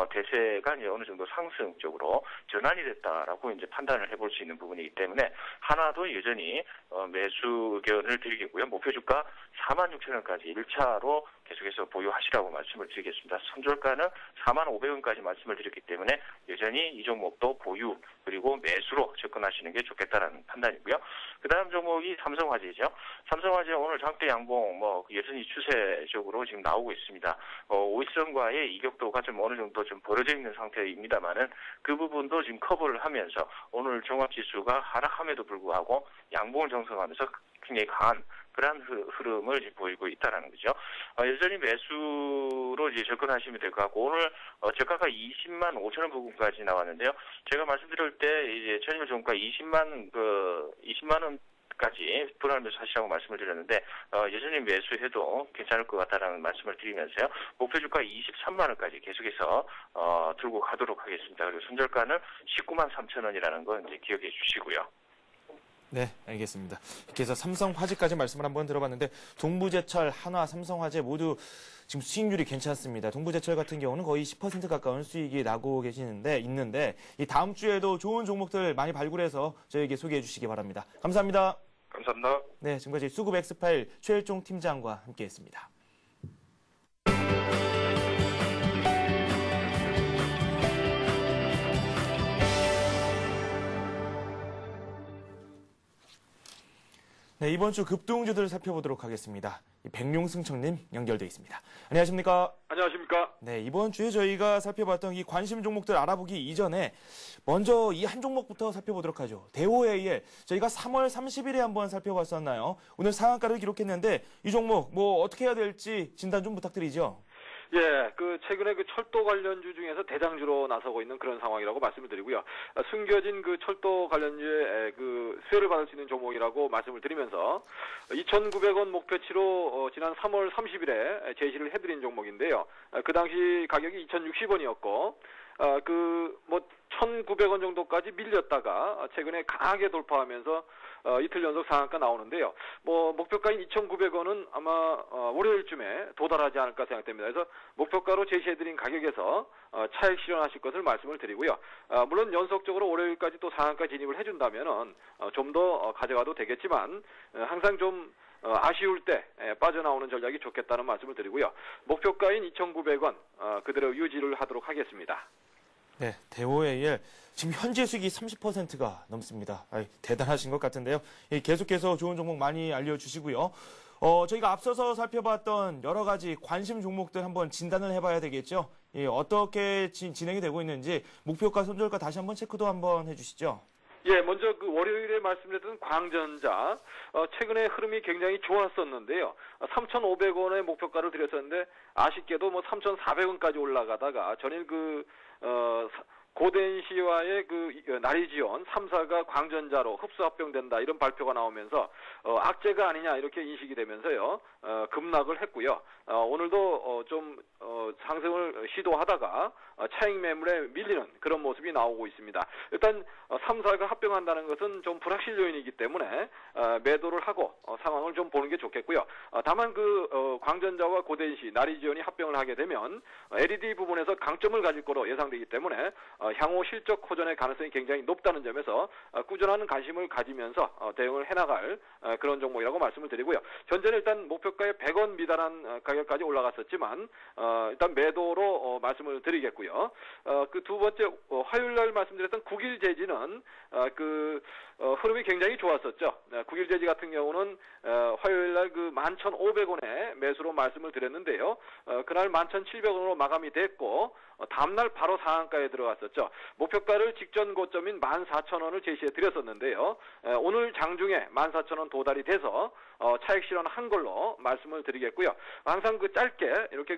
대세가 이제 어느 정도 상승 쪽으로 전환이 됐다라고 이제 판단을 해볼 수 있는 부분이기 때문에 하나도 여전히 매수 의견을 드리겠고요. 목표 주가 46,000원까지 1차로 계속해서 보유하시라고 말씀을 드리겠습니다. 손절가는 45,000원까지 말씀을 드렸기 때문에 여전히 이 종목도 보유 그리고 매수로 접근하시는 게 좋겠다라는 판단이고요. 그 다음 종목이 삼성화재죠. 삼성화재 오늘 장대 양봉 여전히 추세적으로 지금 나오고 있습니다. 오일선과의 이격도가 좀 어느 정도 좀 벌어져 있는 상태입니다만은 그 부분도 지금 커버를 하면서 오늘 종합지수가 하락함에도 불구하고 양봉을 형성하면서 굉장히 강한 그러한 흐름을 이제 보이고 있다라는 거죠. 여전히 매수로 이제 접근하시면 될 것 같고 오늘 저가가 20만 5천 원 부근까지 나왔는데요. 제가 말씀드릴 때 이제 천일 종가 20만 원까지 불안하면서 하시라고 말씀을 드렸는데 여전히 매수해도 괜찮을 것 같다라는 말씀을 드리면서요. 목표 주가 23만 원까지 계속해서 들고 가도록 하겠습니다. 그리고 손절가는 19만 3천 원이라는 거 이제 기억해 주시고요. 네, 알겠습니다. 이렇게 해서 삼성화재까지 말씀을 한번 들어봤는데 동부제철, 한화, 삼성화재 모두 지금 수익률이 괜찮습니다. 동부제철 같은 경우는 거의 10% 가까운 수익이 나고 있는데 이 다음 주에도 좋은 종목들 많이 발굴해서 저에게 소개해 주시기 바랍니다. 감사합니다. 감사합니다. 네, 지금까지 수급 엑스파일 최일종 팀장과 함께했습니다. 네, 이번 주 급등주들을 살펴보도록 하겠습니다. 백룡승청님 연결돼 있습니다. 안녕하십니까? 안녕하십니까? 네, 이번 주에 저희가 살펴봤던 이 관심 종목들 알아보기 이전에 먼저 이 한 종목부터 살펴보도록 하죠. 대호AL 저희가 3월 30일에 한번 살펴봤었나요? 오늘 상한가를 기록했는데 이 종목 어떻게 해야 될지 진단 좀 부탁드리죠. 예, 최근에 철도 관련주 중에서 대장주로 나서고 있는 그런 상황이라고 말씀을 드리고요. 숨겨진 철도 관련주의 수혜를 받을 수 있는 종목이라고 말씀을 드리면서 2,900원 목표치로 지난 3월 30일에 제시를 해드린 종목인데요. 그 당시 가격이 2,060원이었고 1,900원 정도까지 밀렸다가 최근에 강하게 돌파하면서 이틀 연속 상한가 나오는데요. 목표가인 2,900원은 아마 월요일쯤에 도달하지 않을까 생각됩니다. 그래서 목표가로 제시해드린 가격에서 차익 실현하실 것을 말씀을 드리고요. 물론 연속적으로 월요일까지 또 상한가 진입을 해준다면은 좀 더 가져가도 되겠지만 항상 좀 아쉬울 때 빠져나오는 전략이 좋겠다는 말씀을 드리고요. 목표가인 2,900원 그대로 유지를 하도록 하겠습니다. 네, 대호AL 지금 현재 수익이 30%가 넘습니다. 대단하신 것 같은데요. 계속해서 좋은 종목 많이 알려주시고요. 저희가 앞서서 살펴봤던 여러 가지 관심 종목들 한번 진단을 해봐야 되겠죠. 어떻게 진행이 되고 있는지 목표가, 손절가 다시 한번 체크도 한번 해주시죠. 예, 먼저 월요일에 말씀드렸던 광전자, 최근에 흐름이 굉장히 좋았었는데요. 3,500원의 목표가를 드렸었는데, 아쉽게도 3,400원까지 올라가다가 전일 고덴시와의 나리지온 3사가 광전자로 흡수 합병된다 이런 발표가 나오면서 악재가 아니냐 이렇게 인식이 되면서요 급락을 했고요. 오늘도 좀 상승을 시도하다가 차익 매물에 밀리는 그런 모습이 나오고 있습니다. 일단 3사가 합병한다는 것은 좀 불확실 요인이기 때문에 매도를 하고 상황을 좀 보는 게 좋겠고요. 다만 광전자와 고덴시, 나리지온이 합병을 하게 되면 LED 부분에서 강점을 가질 거로 예상되기 때문에 향후 실적 호전의 가능성이 굉장히 높다는 점에서 꾸준한 관심을 가지면서 대응을 해나갈 그런 종목이라고 말씀을 드리고요. 현재는 일단 목표가에 100원 미달한 가격까지 올라갔었지만 일단 매도로 말씀을 드리겠고요. 두 번째 화요일날 말씀드렸던 국일제지는 흐름이 굉장히 좋았었죠. 국일제지 같은 경우는 화요일날 11,500원에 매수로 말씀을 드렸는데요. 그날 11,700원으로 마감이 됐고 다음날 바로 상한가에 들어갔었죠. 들었었죠. 목표가를 직전 고점인 14,000원을 제시해 드렸었는데요. 오늘 장중에 14,000원 도달이 돼서 차익 실현한 걸로 말씀을 드리겠고요. 항상 그 짧게 이렇게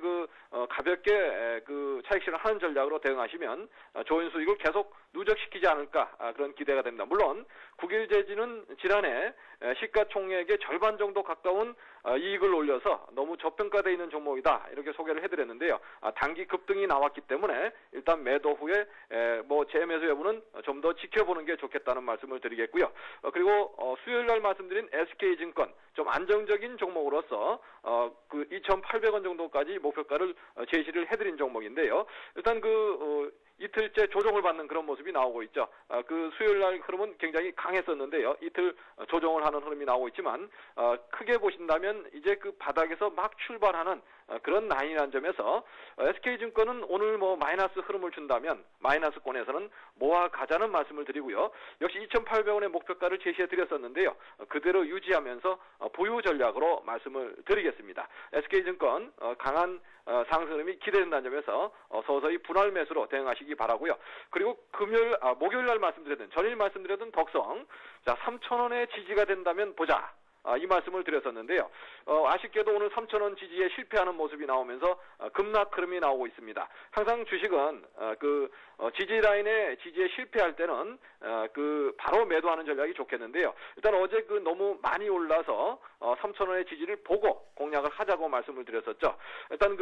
가볍게 차익 실현하는 전략으로 대응하시면 좋은 수익을 계속 누적시키지 않을까 그런 기대가 됩니다. 물론 국일제지는 지난해 시가총액의 절반 정도 가까운 이익을 올려서 너무 저평가되어 있는 종목이다 이렇게 소개를 해드렸는데요. 단기 급등이 나왔기 때문에 일단 매도 후에 재매수 여부는 좀 더 지켜보는 게 좋겠다는 말씀을 드리겠고요. 그리고 수요일 날 말씀드린 SK증권 좀 안정적인 종목으로서 2,800원 정도까지 목표가를 제시를 해드린 종목인데요. 일단 이틀째 조정을 받는 그런 모습이 나오고 있죠. 수요일 날 흐름은 굉장히 강했었는데요. 이틀 조정을 하는 흐름이 나오고 있지만 크게 보신다면 이제 그 바닥에서 막 출발하는 그런 라인이라는 점에서 SK증권은 오늘 마이너스 흐름을 준다면 마이너스권에서는 모아 가자는 말씀을 드리고요. 역시 2,800원의 목표가를 제시해 드렸었는데요. 그대로 유지하면서 보유 전략으로 말씀을 드리겠습니다. SK증권 강한 상승 흐름이 기대된다는 점에서 서서히 분할 매수로 대응하시기 바라고요. 그리고 목요일 날 말씀드렸던 전일 말씀드렸던 덕성 3,000원의 지지가 된다면 보자. 이 말씀을 드렸었는데요. 아쉽게도 오늘 3,000원 지지에 실패하는 모습이 나오면서 급락 흐름이 나오고 있습니다. 항상 주식은 지지 라인에 지지에 실패할 때는 바로 매도하는 전략이 좋겠는데요. 일단 어제 너무 많이 올라서 3,000원의 지지를 보고 공략을 하자고 말씀을 드렸었죠. 일단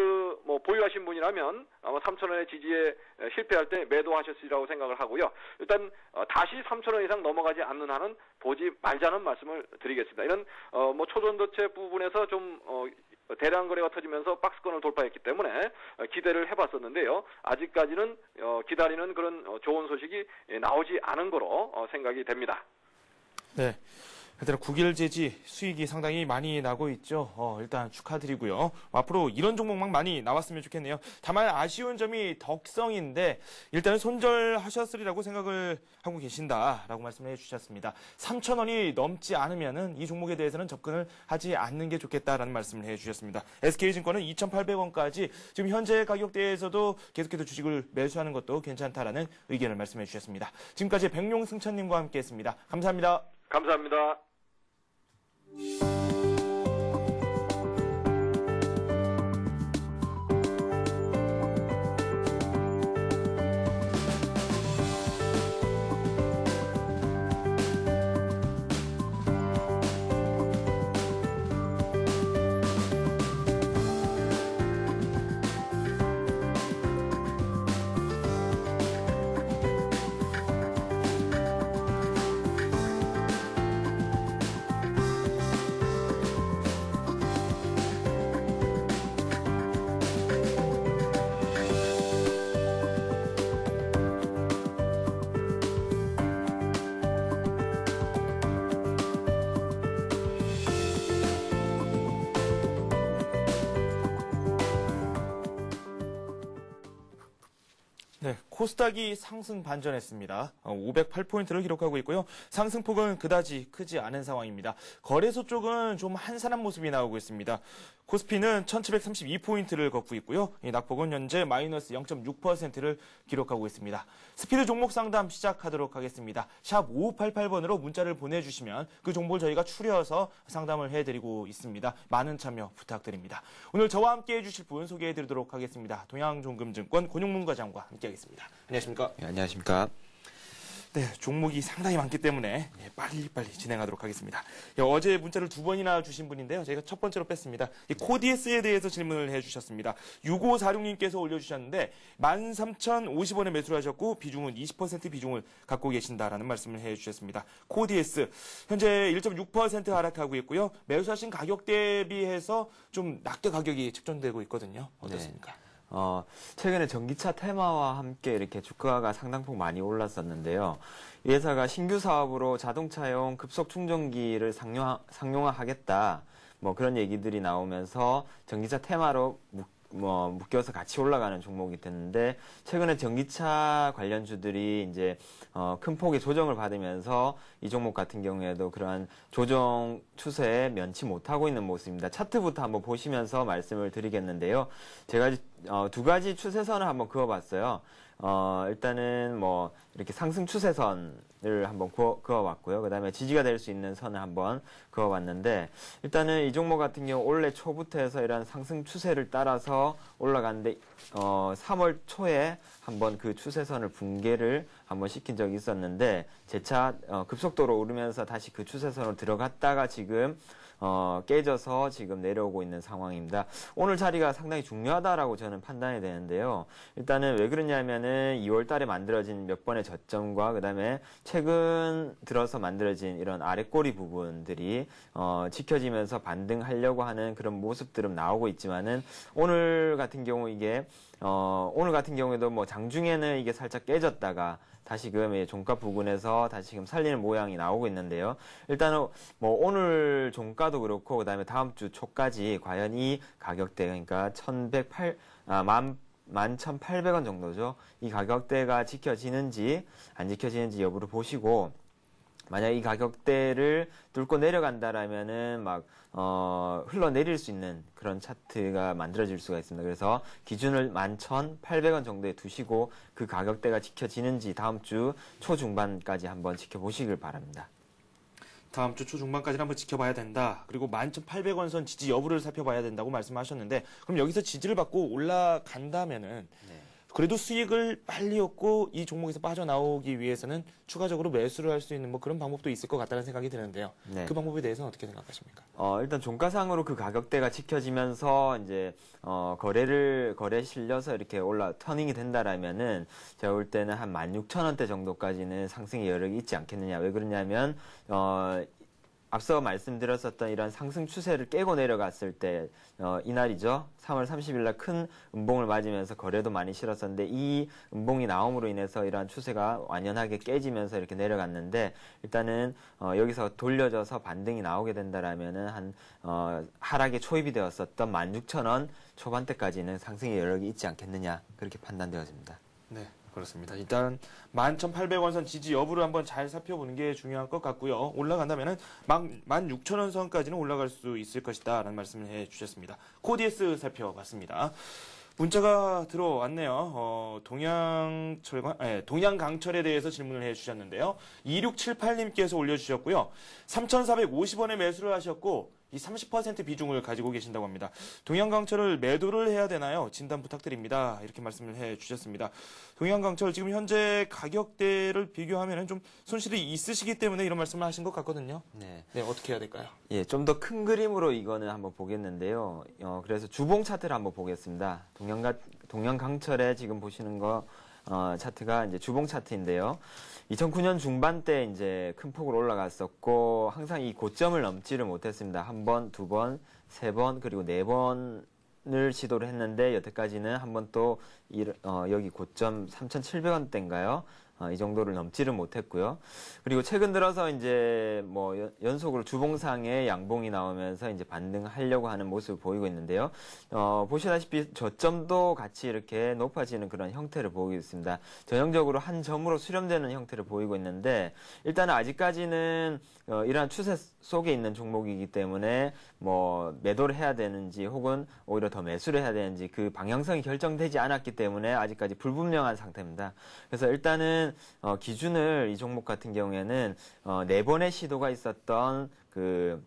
보유하신 분이라면 아마 3,000원의 지지에 실패할 때 매도하셨으리라고 생각을 하고요. 일단 다시 3,000원 이상 넘어가지 않는 한은 보지 말자는 말씀을 드리겠습니다. 이런 초전도체 부분에서 좀 대량 거래가 터지면서 박스권을 돌파했기 때문에 기대를 해봤었는데요. 아직까지는 기다리는 그런 좋은 소식이 나오지 않은 거로 생각이 됩니다. 네. 일단 국일제지 수익이 상당히 많이 나고 있죠. 일단 축하드리고요. 앞으로 이런 종목만 많이 나왔으면 좋겠네요. 다만 아쉬운 점이 덕성인데 일단은 손절하셨으리라고 생각을 하고 계신다라고 말씀을 해주셨습니다. 3,000원이 넘지 않으면은 이 종목에 대해서는 접근을 하지 않는 게 좋겠다라는 말씀을 해주셨습니다. SK증권은 2,800원까지 지금 현재 가격대에서도 계속해서 주식을 매수하는 것도 괜찮다라는 의견을 말씀해 주셨습니다. 지금까지 백룡승천님과 함께했습니다. 감사합니다. 감사합니다. 네, 코스닥이 상승 반전했습니다. 508포인트를 기록하고 있고요. 상승폭은 그다지 크지 않은 상황입니다. 거래소 쪽은 좀 한산한 모습이 나오고 있습니다. 코스피는 1732포인트를 걷고 있고요. 이 낙폭은 현재 마이너스 0.6%를 기록하고 있습니다. 스피드 종목 상담 시작하도록 하겠습니다. 샵 5588번으로 문자를 보내주시면 그 정보를 저희가 추려서 상담을 해드리고 있습니다. 많은 참여 부탁드립니다. 오늘 저와 함께 해주실 분 소개해드리도록 하겠습니다. 동양종금증권 권용문 과장과 함께하겠습니다. 안녕하십니까? 네, 안녕하십니까? 네, 종목이 상당히 많기 때문에 빨리빨리 진행하도록 하겠습니다. 어제 문자를 2번이나 주신 분인데요. 저희가 첫 번째로 뺐습니다. 이 코디에스에 대해서 질문을 해주셨습니다. 6546님께서 올려주셨는데 13,050원에 매수를 하셨고 비중은 20% 비중을 갖고 계신다라는 말씀을 해주셨습니다. 코디에스 현재 1.6% 하락하고 있고요. 매수하신 가격 대비해서 좀 낮게 가격이 책정되고 있거든요. 어떻습니까? 네. 최근에 전기차 테마와 함께 이렇게 주가가 상당폭 많이 올랐었는데요. 이 회사가 신규 사업으로 자동차용 급속 충전기를 상용화하겠다. 그런 얘기들이 나오면서 전기차 테마로 묶여서 같이 올라가는 종목이 됐는데, 최근에 전기차 관련주들이 이제 큰 폭의 조정을 받으면서 이 종목 같은 경우에도 그러한 조정 추세에 면치 못하고 있는 모습입니다. 차트부터 한번 보시면서 말씀을 드리겠는데요. 제가 두 가지 추세선을 한번 그어봤어요. 일단은 뭐 이렇게 상승 추세선을 한번 그어봤고요. 그다음에 지지가 될 수 있는 선을 한번 그어봤는데 일단은 이 종목 같은 경우 올해 초부터 해서 이런 상승 추세를 따라서 올라갔는데 3월 초에 한번 그 추세선을 붕괴를 한번 시킨 적이 있었는데 재차 급속도로 오르면서 다시 그 추세선으로 들어갔다가 지금 깨져서 지금 내려오고 있는 상황입니다. 오늘 자리가 상당히 중요하다라고 저는 판단이 되는데요. 일단은 왜 그러냐면은 2월 달에 만들어진 몇 번의 저점과 그다음에 최근 들어서 만들어진 이런 아랫꼬리 부분들이 지켜지면서 반등하려고 하는 그런 모습들은 나오고 있지만은 오늘 같은 경우 이게 오늘 같은 경우에도 뭐 장중에는 이게 살짝 깨졌다가 다시금 종가 부근에서 다시금 살리는 모양이 나오고 있는데요. 일단은 뭐 오늘 종가도 그렇고 그다음에 다음 주 초까지 과연 이 가격대 그러니까 11,800원 정도죠. 이 가격대가 지켜지는지 안 지켜지는지 여부를 보시고 만약 이 가격대를 뚫고 내려간다라면은 막 흘러내릴 수 있는 그런 차트가 만들어질 수가 있습니다. 그래서 기준을 11,800원 정도에 두시고 그 가격대가 지켜지는지 다음 주 초중반까지 한번 지켜보시길 바랍니다. 다음 주 초중반까지는 한번 지켜봐야 된다. 그리고 11,800원 선 지지 여부를 살펴봐야 된다고 말씀하셨는데 그럼 여기서 지지를 받고 올라간다면은 그래도 수익을 빨리 얻고 이 종목에서 빠져나오기 위해서는 추가적으로 매수를 할 수 있는 뭐 그런 방법도 있을 것 같다는 생각이 드는데요. 네. 그 방법에 대해서는 어떻게 생각하십니까? 일단 종가상으로 그 가격대가 지켜지면서 이제 거래 실려서 이렇게 터닝이 된다라면은 제가 볼 때는 한 16,000원대 정도까지는 상승의 여력이 있지 않겠느냐. 왜 그러냐면 앞서 말씀드렸었던 이런 상승 추세를 깨고 내려갔을 때 이날이죠. 3월 30일 날 큰 음봉을 맞으면서 거래도 많이 실었었는데 이 음봉이 나옴으로 인해서 이러한 추세가 완연하게 깨지면서 이렇게 내려갔는데 일단은 여기서 돌려져서 반등이 나오게 된다라면은 한 하락에 초입이 되었었던 16,000원 초반대까지는 상승의 여력이 있지 않겠느냐 그렇게 판단되어집니다. 네. 그렇습니다. 일단 11,800원 선 지지 여부를 한번 잘 살펴보는 게 중요할 것 같고요. 올라간다면은 16,000원 선까지는 올라갈 수 있을 것이다 라는 말씀을 해주셨습니다. 코디에스 살펴봤습니다. 문자가 들어왔네요. 동양강철에 대해서 질문을 해주셨는데요. 2678님께서 올려주셨고요. 3,450원에 매수를 하셨고 이 30% 비중을 가지고 계신다고 합니다. 동양강철을 매도를 해야 되나요? 진단 부탁드립니다. 이렇게 말씀을 해주셨습니다. 동양강철 지금 현재 가격대를 비교하면 좀 손실이 있으시기 때문에 이런 말씀을 하신 것 같거든요. 네. 네, 어떻게 해야 될까요? 예, 좀 더 큰 그림으로 이거는 한번 보겠는데요. 그래서 주봉 차트를 한번 보겠습니다. 동양강철에 지금 보시는 거 차트가 이제 주봉 차트인데요. 2009년 중반 때 이제 큰 폭으로 올라갔었고 항상 이 고점을 넘지를 못했습니다. 한 번, 두 번, 세 번, 그리고 네 번을 시도를 했는데 여태까지는 한 번 또 여기 고점 3,700원대인가요? 이 정도를 넘지를 못했고요. 그리고 최근 들어서 이제 뭐 연속으로 주봉상에 양봉이 나오면서 이제 반등하려고 하는 모습을 보이고 있는데요. 보시다시피 저점도 같이 이렇게 높아지는 그런 형태를 보이고 있습니다. 전형적으로 한 점으로 수렴되는 형태를 보이고 있는데 일단은 아직까지는 이러한 추세 속에 있는 종목이기 때문에 뭐 매도를 해야 되는지 혹은 오히려 더 매수를 해야 되는지 그 방향성이 결정되지 않았기 때문에 아직까지 불분명한 상태입니다. 그래서 일단은 기준을 이 종목 같은 경우에는 4번의 시도가 있었던 그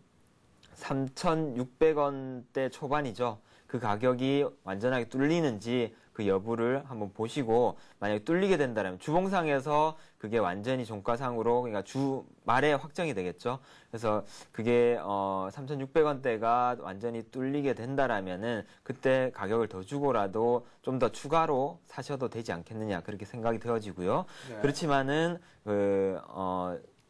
3,600원대 초반이죠. 그 가격이 완전하게 뚫리는지 그 여부를 한번 보시고 만약에 뚫리게 된다면 주봉상에서 그게 완전히 종가상으로 그러니까 주 말에 확정이 되겠죠. 그래서 그게 3,600원대가 완전히 뚫리게 된다라면은 그때 가격을 더 주고라도 좀 더 추가로 사셔도 되지 않겠느냐 그렇게 생각이 되어지고요. 네. 그렇지만은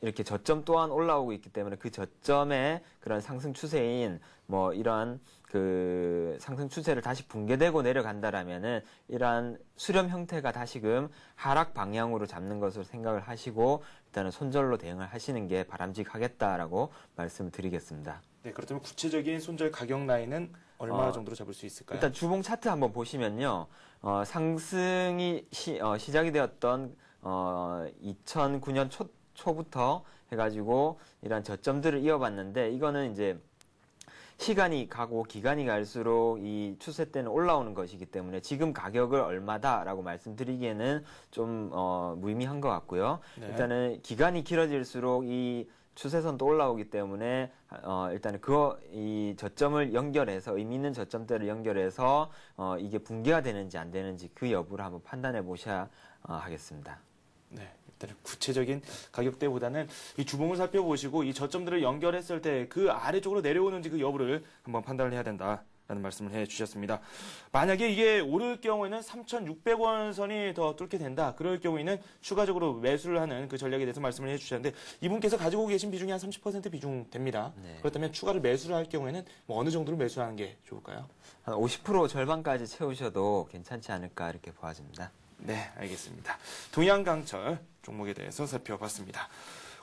이렇게 저점 또한 올라오고 있기 때문에 그 저점의 그런 상승 추세인 뭐 이러한 그 상승 추세를 다시 붕괴되고 내려간다라면은 이러한 수렴 형태가 다시금 하락 방향으로 잡는 것으로 생각을 하시고 일단은 손절로 대응을 하시는 게 바람직하겠다라고 말씀을 드리겠습니다. 네, 그렇다면 구체적인 손절 가격 라인은 얼마 정도로 잡을 수 있을까요? 일단 주봉 차트 한번 보시면요. 상승이 시작이 되었던 2009년 초부터 해가지고 이러한 저점들을 이어봤는데 이거는 이제 시간이 가고 기간이 갈수록 이 추세 때는 올라오는 것이기 때문에 지금 가격을 얼마다라고 말씀드리기에는 좀 무의미한 것 같고요. 네. 일단은 기간이 길어질수록 이 추세선도 올라오기 때문에 일단은 이 저점을 연결해서 의미 있는 저점대를 연결해서 이게 붕괴가 되는지 안 되는지 그 여부를 한번 판단해 보셔야 하겠습니다. 네, 일단 구체적인 가격대보다는 이 주봉을 살펴보시고 이 저점들을 연결했을 때 그 아래쪽으로 내려오는지 그 여부를 한번 판단을 해야 된다라는 말씀을 해주셨습니다. 만약에 이게 오를 경우에는 3,600원 선이 더 뚫게 된다. 그럴 경우에는 추가적으로 매수를 하는 그 전략에 대해서 말씀을 해주셨는데 이분께서 가지고 계신 비중이 한 30% 비중 됩니다. 네. 그렇다면 추가를 매수를 할 경우에는 뭐 어느 정도로 매수하는 게 좋을까요? 한 50% 절반까지 채우셔도 괜찮지 않을까 이렇게 보아집니다. 네, 알겠습니다. 동양강철 종목에 대해서 살펴봤습니다.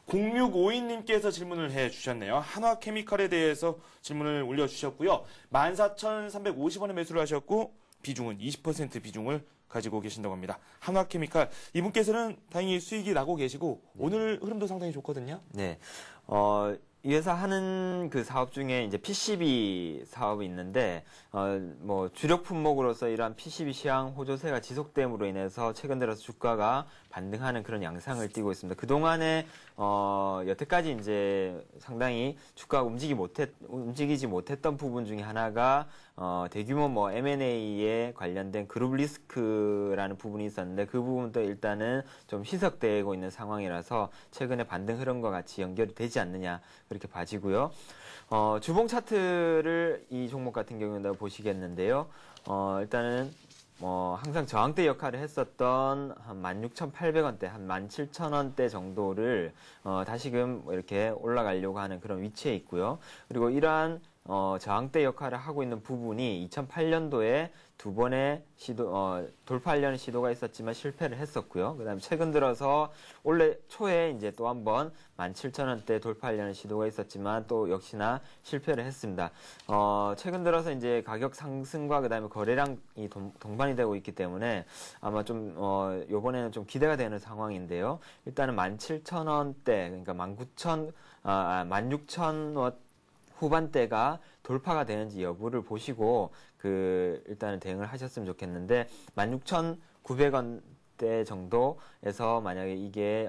0652님께서 질문을 해주셨네요. 한화케미칼에 대해서 질문을 올려주셨고요. 14,350원에 매수를 하셨고 비중은 20% 비중을 가지고 계신다고 합니다. 한화케미칼 이분께서는 다행히 수익이 나고 계시고 오늘 흐름도 상당히 좋거든요. 네. 이 회사 하는 그 사업 중에 이제 PCB 사업이 있는데, 뭐 주력 품목으로서 이러한 PCB 시황 호조세가 지속됨으로 인해서 최근 들어서 주가가 반등하는 그런 양상을 띠고 있습니다. 그동안에, 여태까지 이제 상당히 주가가 움직이지 못했던 부분 중에 하나가, 대규모 뭐 M&A에 관련된 그룹 리스크라는 부분이 있었는데 그 부분도 일단은 좀 희석되고 있는 상황이라서 최근에 반등 흐름과 같이 연결이 되지 않느냐 그렇게 봐지고요. 주봉 차트를 이 종목 같은 경우는 보시겠는데요. 일단은 항상 저항대 역할을 했었던 한 16,800원대, 한 17,000원대 정도를 다시금 이렇게 올라가려고 하는 그런 위치에 있고요. 그리고 이러한 저항대 역할을 하고 있는 부분이 2008년도에 두 번의 돌파하려는 시도가 있었지만 실패를 했었고요. 그 다음에 최근 들어서 올해 초에 이제 또 한 번 17,000원대 돌파하려는 시도가 있었지만 또 역시나 실패를 했습니다. 최근 들어서 이제 가격 상승과 그 다음에 거래량이 동반이 되고 있기 때문에 아마 좀, 요번에는 좀 기대가 되는 상황인데요. 일단은 17,000원대, 그러니까 16,000원 후반대가 돌파가 되는지 여부를 보시고 일단은 대응을 하셨으면 좋겠는데 16,900원대 정도에서 만약에 이게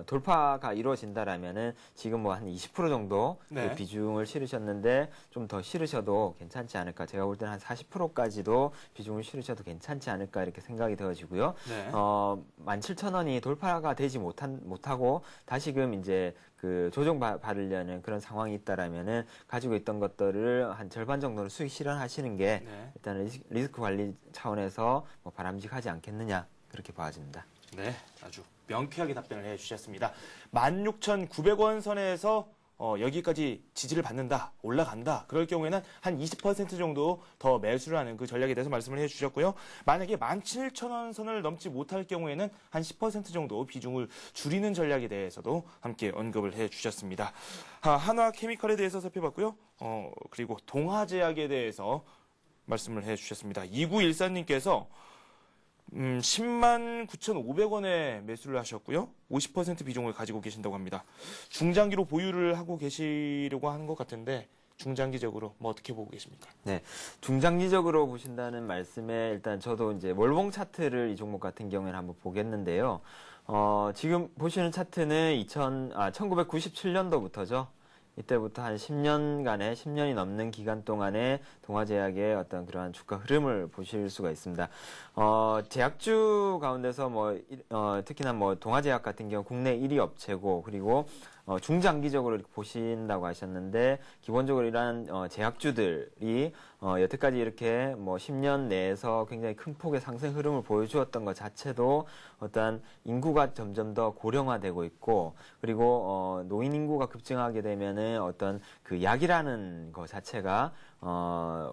돌파가 이루어진다라면은 지금 뭐 한 20% 정도 네. 그 비중을 실으셨는데 좀 더 실으셔도 괜찮지 않을까. 제가 볼 때는 한 40%까지도 비중을 실으셔도 괜찮지 않을까 이렇게 생각이 되어지고요. 네. 17,000원이 돌파가 되지 못하고 다시금 이제 그 조정 받으려는 그런 상황이 있다라면은 가지고 있던 것들을 한 절반 정도는 수익 실현하시는 게 네. 일단은 리스크 관리 차원에서 뭐 바람직하지 않겠느냐 그렇게 봐집니다. 네, 아주 명쾌하게 답변을 해주셨습니다. 16,900원 선에서 여기까지 지지를 받는다, 올라간다. 그럴 경우에는 한 20% 정도 더 매수를 하는 그 전략에 대해서 말씀을 해주셨고요. 만약에 17,000원 선을 넘지 못할 경우에는 한 10% 정도 비중을 줄이는 전략에 대해서도 함께 언급을 해주셨습니다. 한화케미칼에 대해서 살펴봤고요. 그리고 동화제약에 대해서 말씀을 해주셨습니다. 2914님께서 109,500원에 매수를 하셨고요. 50% 비중을 가지고 계신다고 합니다. 중장기로 보유를 하고 계시려고 하는 것 같은데 중장기적으로 뭐 어떻게 보고 계십니까? 네, 중장기적으로 보신다는 말씀에 일단 저도 이제 월봉 차트를 이 종목 같은 경우에는 한번 보겠는데요. 지금 보시는 차트는 1997년도부터죠. 이때부터 한 10년이 넘는 기간 동안에 동화제약의 어떤 그러한 주가 흐름을 보실 수가 있습니다. 제약주 가운데서 특히나 동화제약 같은 경우 국내 1위 업체고, 그리고 중장기적으로 이렇게 보신다고 하셨는데, 기본적으로 이러한 제약주들이 여태까지 이렇게 10년 내에서 굉장히 큰 폭의 상승 흐름을 보여주었던 것 자체도 어떤 인구가 점점 더 고령화되고 있고, 그리고 노인 인구가 급증하게 되면은 어떤 그 약이라는 것 자체가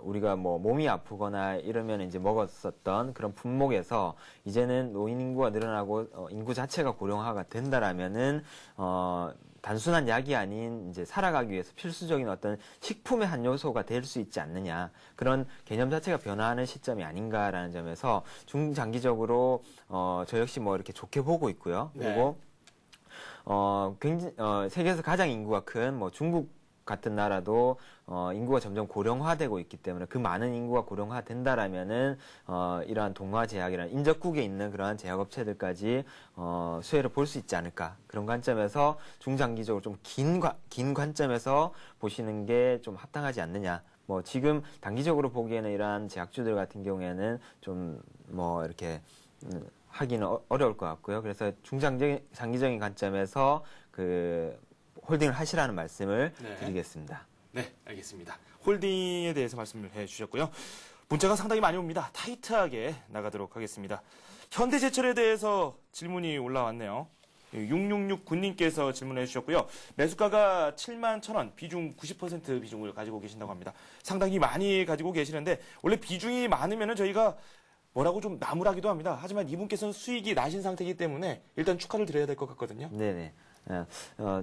우리가 몸이 아프거나 이러면 이제 먹었었던 그런 품목에서 이제는 노인 인구가 늘어나고 인구 자체가 고령화가 된다라면은 단순한 약이 아닌 이제 살아가기 위해서 필수적인 어떤 식품의 한 요소가 될 수 있지 않느냐, 그런 개념 자체가 변화하는 시점이 아닌가라는 점에서 중장기적으로 저 역시 이렇게 좋게 보고 있고요. 그리고 굉장히 세계에서 가장 인구가 큰 중국 같은 나라도 인구가 점점 고령화되고 있기 때문에 그 많은 인구가 고령화된다라면은 이러한 동화 제약이라는 인접국에 있는 그러한 제약업체들까지 수혜를 볼 수 있지 않을까, 그런 관점에서 중장기적으로 좀 긴 관점에서 보시는 게 좀 합당하지 않느냐. 뭐 지금 단기적으로 보기에는 이러한 제약주들 같은 경우에는 좀 뭐 이렇게 하기는 어려울 것 같고요. 그래서 장기적인 관점에서 그 홀딩을 하시라는 말씀을 드리겠습니다. 네, 알겠습니다. 홀딩에 대해서 말씀을 해주셨고요. 문자가 상당히 많이 옵니다. 타이트하게 나가도록 하겠습니다. 현대제철에 대해서 질문이 올라왔네요. 6669님께서 질문해 주셨고요. 매수가가 71,000원, 비중 90% 비중을 가지고 계신다고 합니다. 상당히 많이 가지고 계시는데 원래 비중이 많으면 저희가 뭐라고 좀 나무라기도 합니다. 하지만 이분께서는 수익이 나신 상태이기 때문에 일단 축하를 드려야 될 것 같거든요. 네네.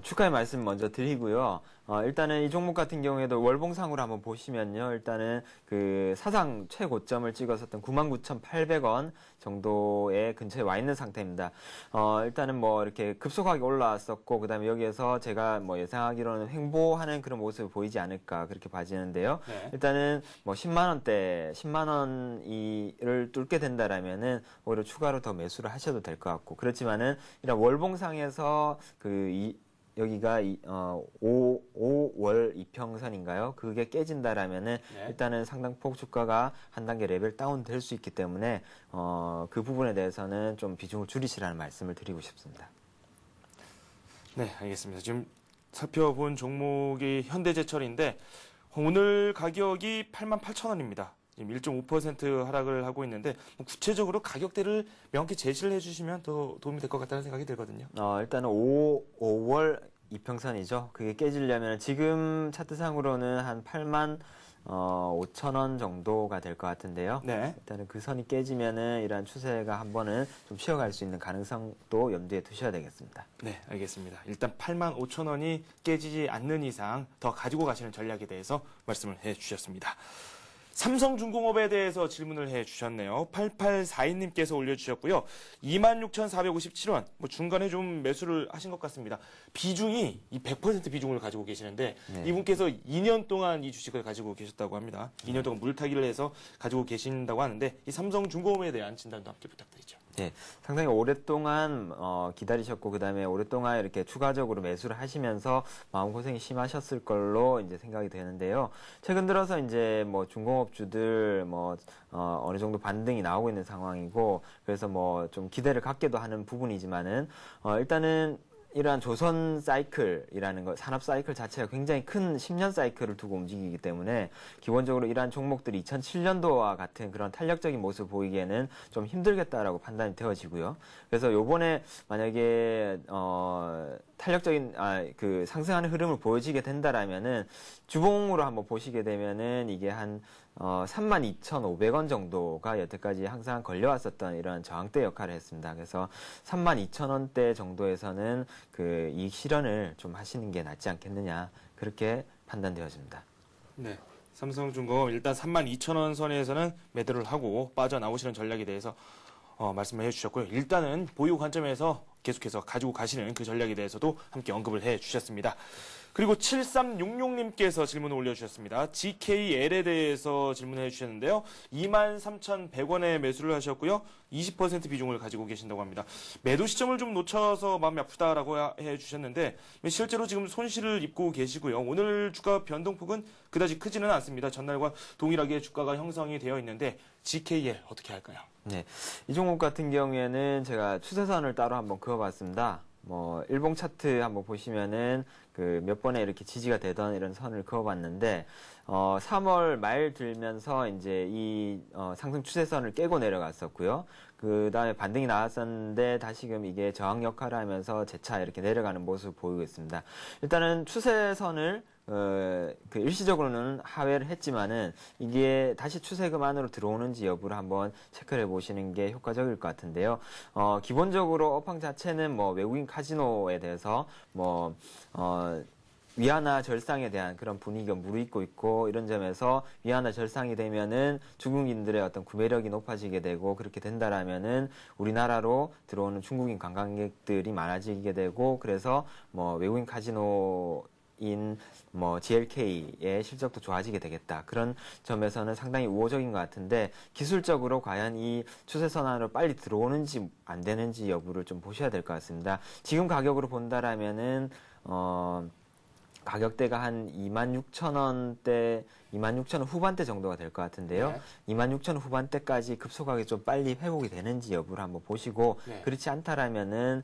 축하의 말씀 먼저 드리고요. 일단은 이 종목 같은 경우에도 월봉상으로 한번 보시면요. 일단은 그 사상 최고점을 찍었었던 99,800원 정도의 근처에 와 있는 상태입니다. 일단은 뭐 이렇게 급속하게 올라왔었고, 그 다음에 여기에서 제가 뭐 예상하기로는 횡보하는 그런 모습을 보이지 않을까, 그렇게 봐지는데요. 네. 일단은 뭐 10만원대, 10만원을 뚫게 된다라면은 오히려 추가로 더 매수를 하셔도 될 것 같고, 그렇지만은 이런 월봉상에서 여기가 5월 이평선인가요? 그게 깨진다라면은 일단은 상당폭 주가가 한 단계 레벨 다운 될 수 있기 때문에 그 부분에 대해서는 좀 비중을 줄이시라는 말씀을 드리고 싶습니다. 네, 알겠습니다. 지금 살펴본 종목이 현대제철인데 오늘 가격이 88,000원입니다. 지금 1.5% 하락을 하고 있는데 구체적으로 가격대를 명확히 제시를 해주시면 더 도움이 될 것 같다는 생각이 들거든요. 일단은 5월 이평선이죠. 그게 깨지려면 지금 차트상으로는 한 85,000원 정도가 될 것 같은데요. 네. 일단은 그 선이 깨지면은 이러한 추세가 한 번은 좀 쉬어갈 수 있는 가능성도 염두에 두셔야 되겠습니다. 네, 알겠습니다. 일단 85,000원이 깨지지 않는 이상 더 가지고 가시는 전략에 대해서 말씀을 해주셨습니다. 삼성중공업에 대해서 질문을 해주셨네요. 8842님께서 올려주셨고요. 26,457원, 뭐 중간에 좀 매수를 하신 것 같습니다. 비중이 이 100% 비중을 가지고 계시는데 이분께서 2년 동안 이 주식을 가지고 계셨다고 합니다. 2년 동안 물타기를 해서 가지고 계신다고 하는데 이 삼성중공업에 대한 진단도 함께 부탁드리죠. 네, 상당히 오랫동안 기다리셨고, 그 다음에 오랫동안 이렇게 추가적으로 매수를 하시면서 마음고생이 심하셨을 걸로 이제 생각이 되는데요. 최근 들어서 이제 뭐 중공업주들 어느 정도 반등이 나오고 있는 상황이고, 그래서 뭐 좀 기대를 갖게도 하는 부분이지만은 일단은 이러한 조선 사이클이라는 것, 산업 사이클 자체가 굉장히 큰 10년 사이클을 두고 움직이기 때문에 기본적으로 이러한 종목들이 2007년도와 같은 그런 탄력적인 모습을 보이기에는 좀 힘들겠다라고 판단이 되어지고요. 그래서 요번에 만약에 탄력적인 그 상승하는 흐름을 보여지게 된다라면은 주봉으로 한번 보시게 되면은 이게 한 32,500원 정도가 여태까지 항상 걸려왔었던 이런 저항대 역할을 했습니다. 그래서 32,000원대 정도에서는 그 이익 실현을 좀 하시는 게 낫지 않겠느냐, 그렇게 판단되어집니다. 네. 삼성중공업 일단 32,000원 선에서는 매도를 하고 빠져나오시는 전략에 대해서 말씀을 해주셨고요. 일단은 보유 관점에서 계속해서 가지고 가시는 그 전략에 대해서도 함께 언급을 해주셨습니다. 그리고 7366님께서 질문을 올려주셨습니다. GKL에 대해서 질문해 주셨는데요. 23,100원에 매수를 하셨고요. 20% 비중을 가지고 계신다고 합니다. 매도 시점을 좀 놓쳐서 마음이 아프다라고 해주셨는데 실제로 지금 손실을 입고 계시고요. 오늘 주가 변동폭은 그다지 크지는 않습니다. 전날과 동일하게 주가가 형성이 되어 있는데 GKL 어떻게 할까요? 네, 이 종목 같은 경우에는 제가 추세선을 따로 한번 그어봤습니다. 일봉 차트 한번 보시면은 그 몇 번에 이렇게 지지가 되던 이런 선을 그어봤는데 3월 말 들면서 이제 이 상승 추세선을 깨고 내려갔었고요. 그 다음에 반등이 나왔었는데 다시금 이게 저항 역할을 하면서 재차 이렇게 내려가는 모습을 보이고 있습니다. 일단은 추세선을 그 일시적으로는 하회를 했지만은 이게 다시 추세금 안으로 들어오는지 여부를 한번 체크를 해보시는 게 효과적일 것 같은데요. 기본적으로 업황 자체는 뭐 외국인 카지노에 대해서 위안화 절상에 대한 그런 분위기가 무르익고 있고, 이런 점에서 위안화 절상이 되면은 중국인들의 어떤 구매력이 높아지게 되고, 그렇게 된다라면은 우리나라로 들어오는 중국인 관광객들이 많아지게 되고, 그래서 외국인 카지노 인 뭐 GLK의 실적도 좋아지게 되겠다. 그런 점에서는 상당히 우호적인 것 같은데 기술적으로 과연 이 추세선안으로 빨리 들어오는지 안 되는지 여부를 좀 보셔야 될 것 같습니다. 지금 가격으로 본다라면은 가격대가 한 26,000원대, 26,000원 후반대 정도가 될 것 같은데요. 네. 26,000원 후반대까지 급속하게 좀 빨리 회복이 되는지 여부를 한번 보시고 네. 그렇지 않다라면은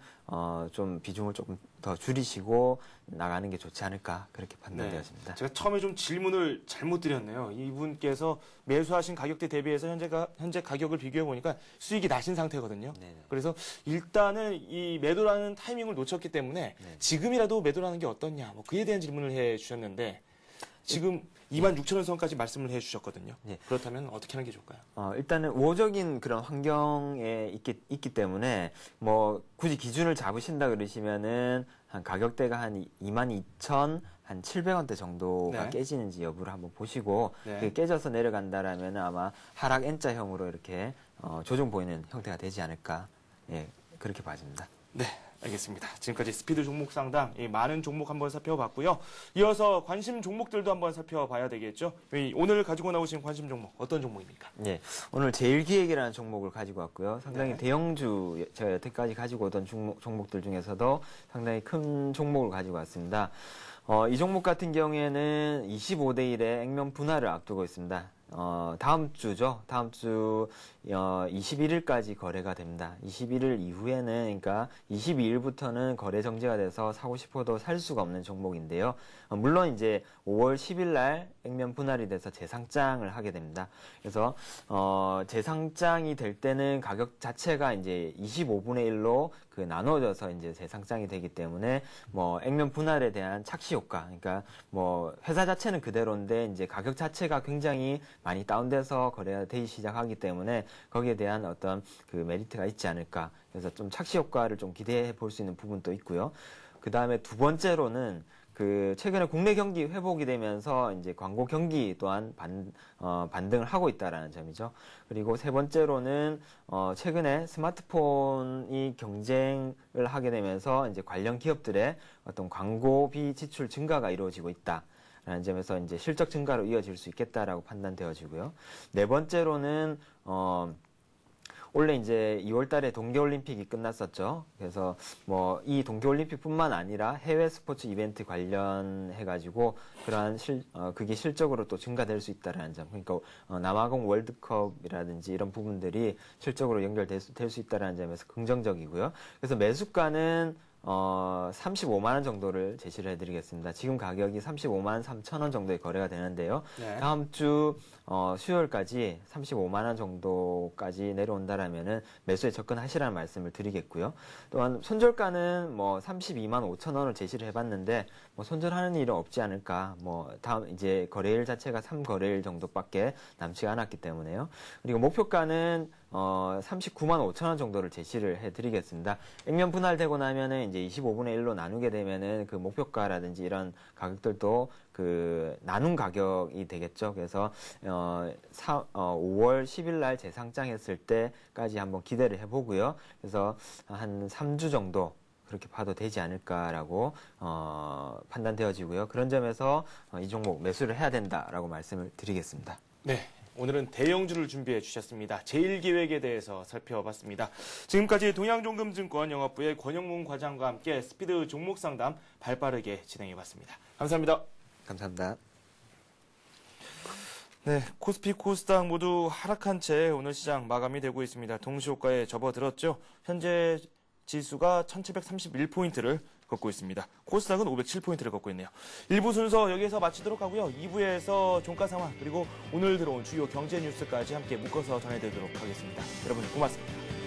좀 비중을 조금 더 줄이시고 나가는 게 좋지 않을까 그렇게 판단되었습니다. 제가 처음에 좀 질문을 잘못 드렸네요. 이분께서 매수하신 가격대 대비해서 현재 가격을 비교해 보니까 수익이 나신 상태거든요. 네네. 그래서 일단은 이 매도라는 타이밍을 놓쳤기 때문에 네. 지금이라도 매도라는 게 어떻냐, 뭐 그에 대한 질문을 해 주셨는데 지금 26,000원 선까지 말씀을 해 주셨거든요. 네. 그렇다면 어떻게 하는 게 좋을까요? 일단은 우호적인 그런 환경에 있기 때문에 뭐 굳이 기준을 잡으신다 그러시면은 한 가격대가 한 22,000, 한 700원대 정도가 네. 깨지는지 여부를 한번 보시고 네. 그게 깨져서 내려간다라면 아마 하락 N자형으로 이렇게 조정 보이는 형태가 되지 않을까 예 그렇게 봐집니다. 네, 알겠습니다. 지금까지 스피드 종목 상담 많은 종목 한번 살펴봤고요. 이어서 관심 종목들도 한번 살펴봐야 되겠죠. 오늘 가지고 나오신 관심 종목 어떤 종목입니까? 예, 오늘 제일기획이라는 종목을 가지고 왔고요. 상당히 네. 대형주 제가 여태까지 가지고 오던 종목들 중에서도 상당히 큰 종목을 가지고 왔습니다. 이 종목 같은 경우에는 25대 1의 액면 분할을 앞두고 있습니다. 다음 주죠. 다음 주 21일까지 거래가 됩니다. 21일 이후에는 그러니까 22일부터는 거래 정지가 돼서 사고 싶어도 살 수가 없는 종목인데요. 물론 이제 5월 10일 날 액면 분할이 돼서 재상장을 하게 됩니다. 그래서 재상장이 될 때는 가격 자체가 이제 25분의 1로 그 나눠져서 이제 재상장이 되기 때문에 뭐 액면 분할에 대한 착시 효과, 그러니까 뭐 회사 자체는 그대로인데 이제 가격 자체가 굉장히 많이 다운돼서 거래가 되기 시작하기 때문에 거기에 대한 어떤 그 메리트가 있지 않을까. 그래서 좀 착시 효과를 좀 기대해 볼 수 있는 부분도 있고요. 그 다음에 두 번째로는 그 최근에 국내 경기 회복이 되면서 이제 광고 경기 또한 반등을 하고 있다라는 점이죠. 그리고 세 번째로는 최근에 스마트폰이 경쟁을 하게 되면서 이제 관련 기업들의 어떤 광고비 지출 증가가 이루어지고 있다. 라는 점에서 이제 실적 증가로 이어질 수 있겠다라고 판단되어지고요. 네 번째로는 원래 이제 2월 달에 동계올림픽이 끝났었죠. 그래서 뭐 이 동계올림픽뿐만 아니라 해외 스포츠 이벤트 관련해가지고 그러한 그게 실적으로 또 증가될 수 있다라는 점. 그러니까 남아공 월드컵이라든지 이런 부분들이 실적으로 연결될 수 있다라는 점에서 긍정적이고요. 그래서 매수가는 35만 원 정도를 제시를 해드리겠습니다. 지금 가격이 35만 3천 원 정도에 거래가 되는데요. 네. 다음 다음 주 수요일까지 35만 원 정도까지 내려온다라면은 매수에 접근하시라는 말씀을 드리겠고요. 또한 손절가는 뭐 32만 5천 원을 제시를 해봤는데 뭐 손절하는 일은 없지 않을까. 뭐 다음 이제 거래일 자체가 3거래일 정도밖에 남지 않았기 때문에요. 그리고 목표가는 39만 5천 원 정도를 제시를 해드리겠습니다. 액면 분할되고 나면은 이제 25분의 1로 나누게 되면은 그 목표가라든지 이런 가격들도 그 나눈 가격이 되겠죠. 그래서 5월 10일 날 재상장했을 때까지 한번 기대를 해보고요. 그래서 한 3주 정도 그렇게 봐도 되지 않을까라고 판단되어지고요. 그런 점에서 이 종목 매수를 해야 된다라고 말씀을 드리겠습니다. 네. 오늘은 대형주를 준비해 주셨습니다. 제일기획에 대해서 살펴봤습니다. 지금까지 동양종금증권 영업부의 권영문 과장과 함께 스피드 종목 상담 발빠르게 진행해봤습니다. 감사합니다. 감사합니다. 네, 코스피, 코스닥 모두 하락한 채 오늘 시장 마감이 되고 있습니다. 동시호가에 접어들었죠. 현재 지수가 1731포인트를 걷고 있습니다. 코스닥은 507포인트를 걷고 있네요. 1부 순서 여기에서 마치도록 하고요. 2부에서 종가 상황 그리고 오늘 들어온 주요 경제 뉴스까지 함께 묶어서 전해드리도록 하겠습니다. 여러분 고맙습니다.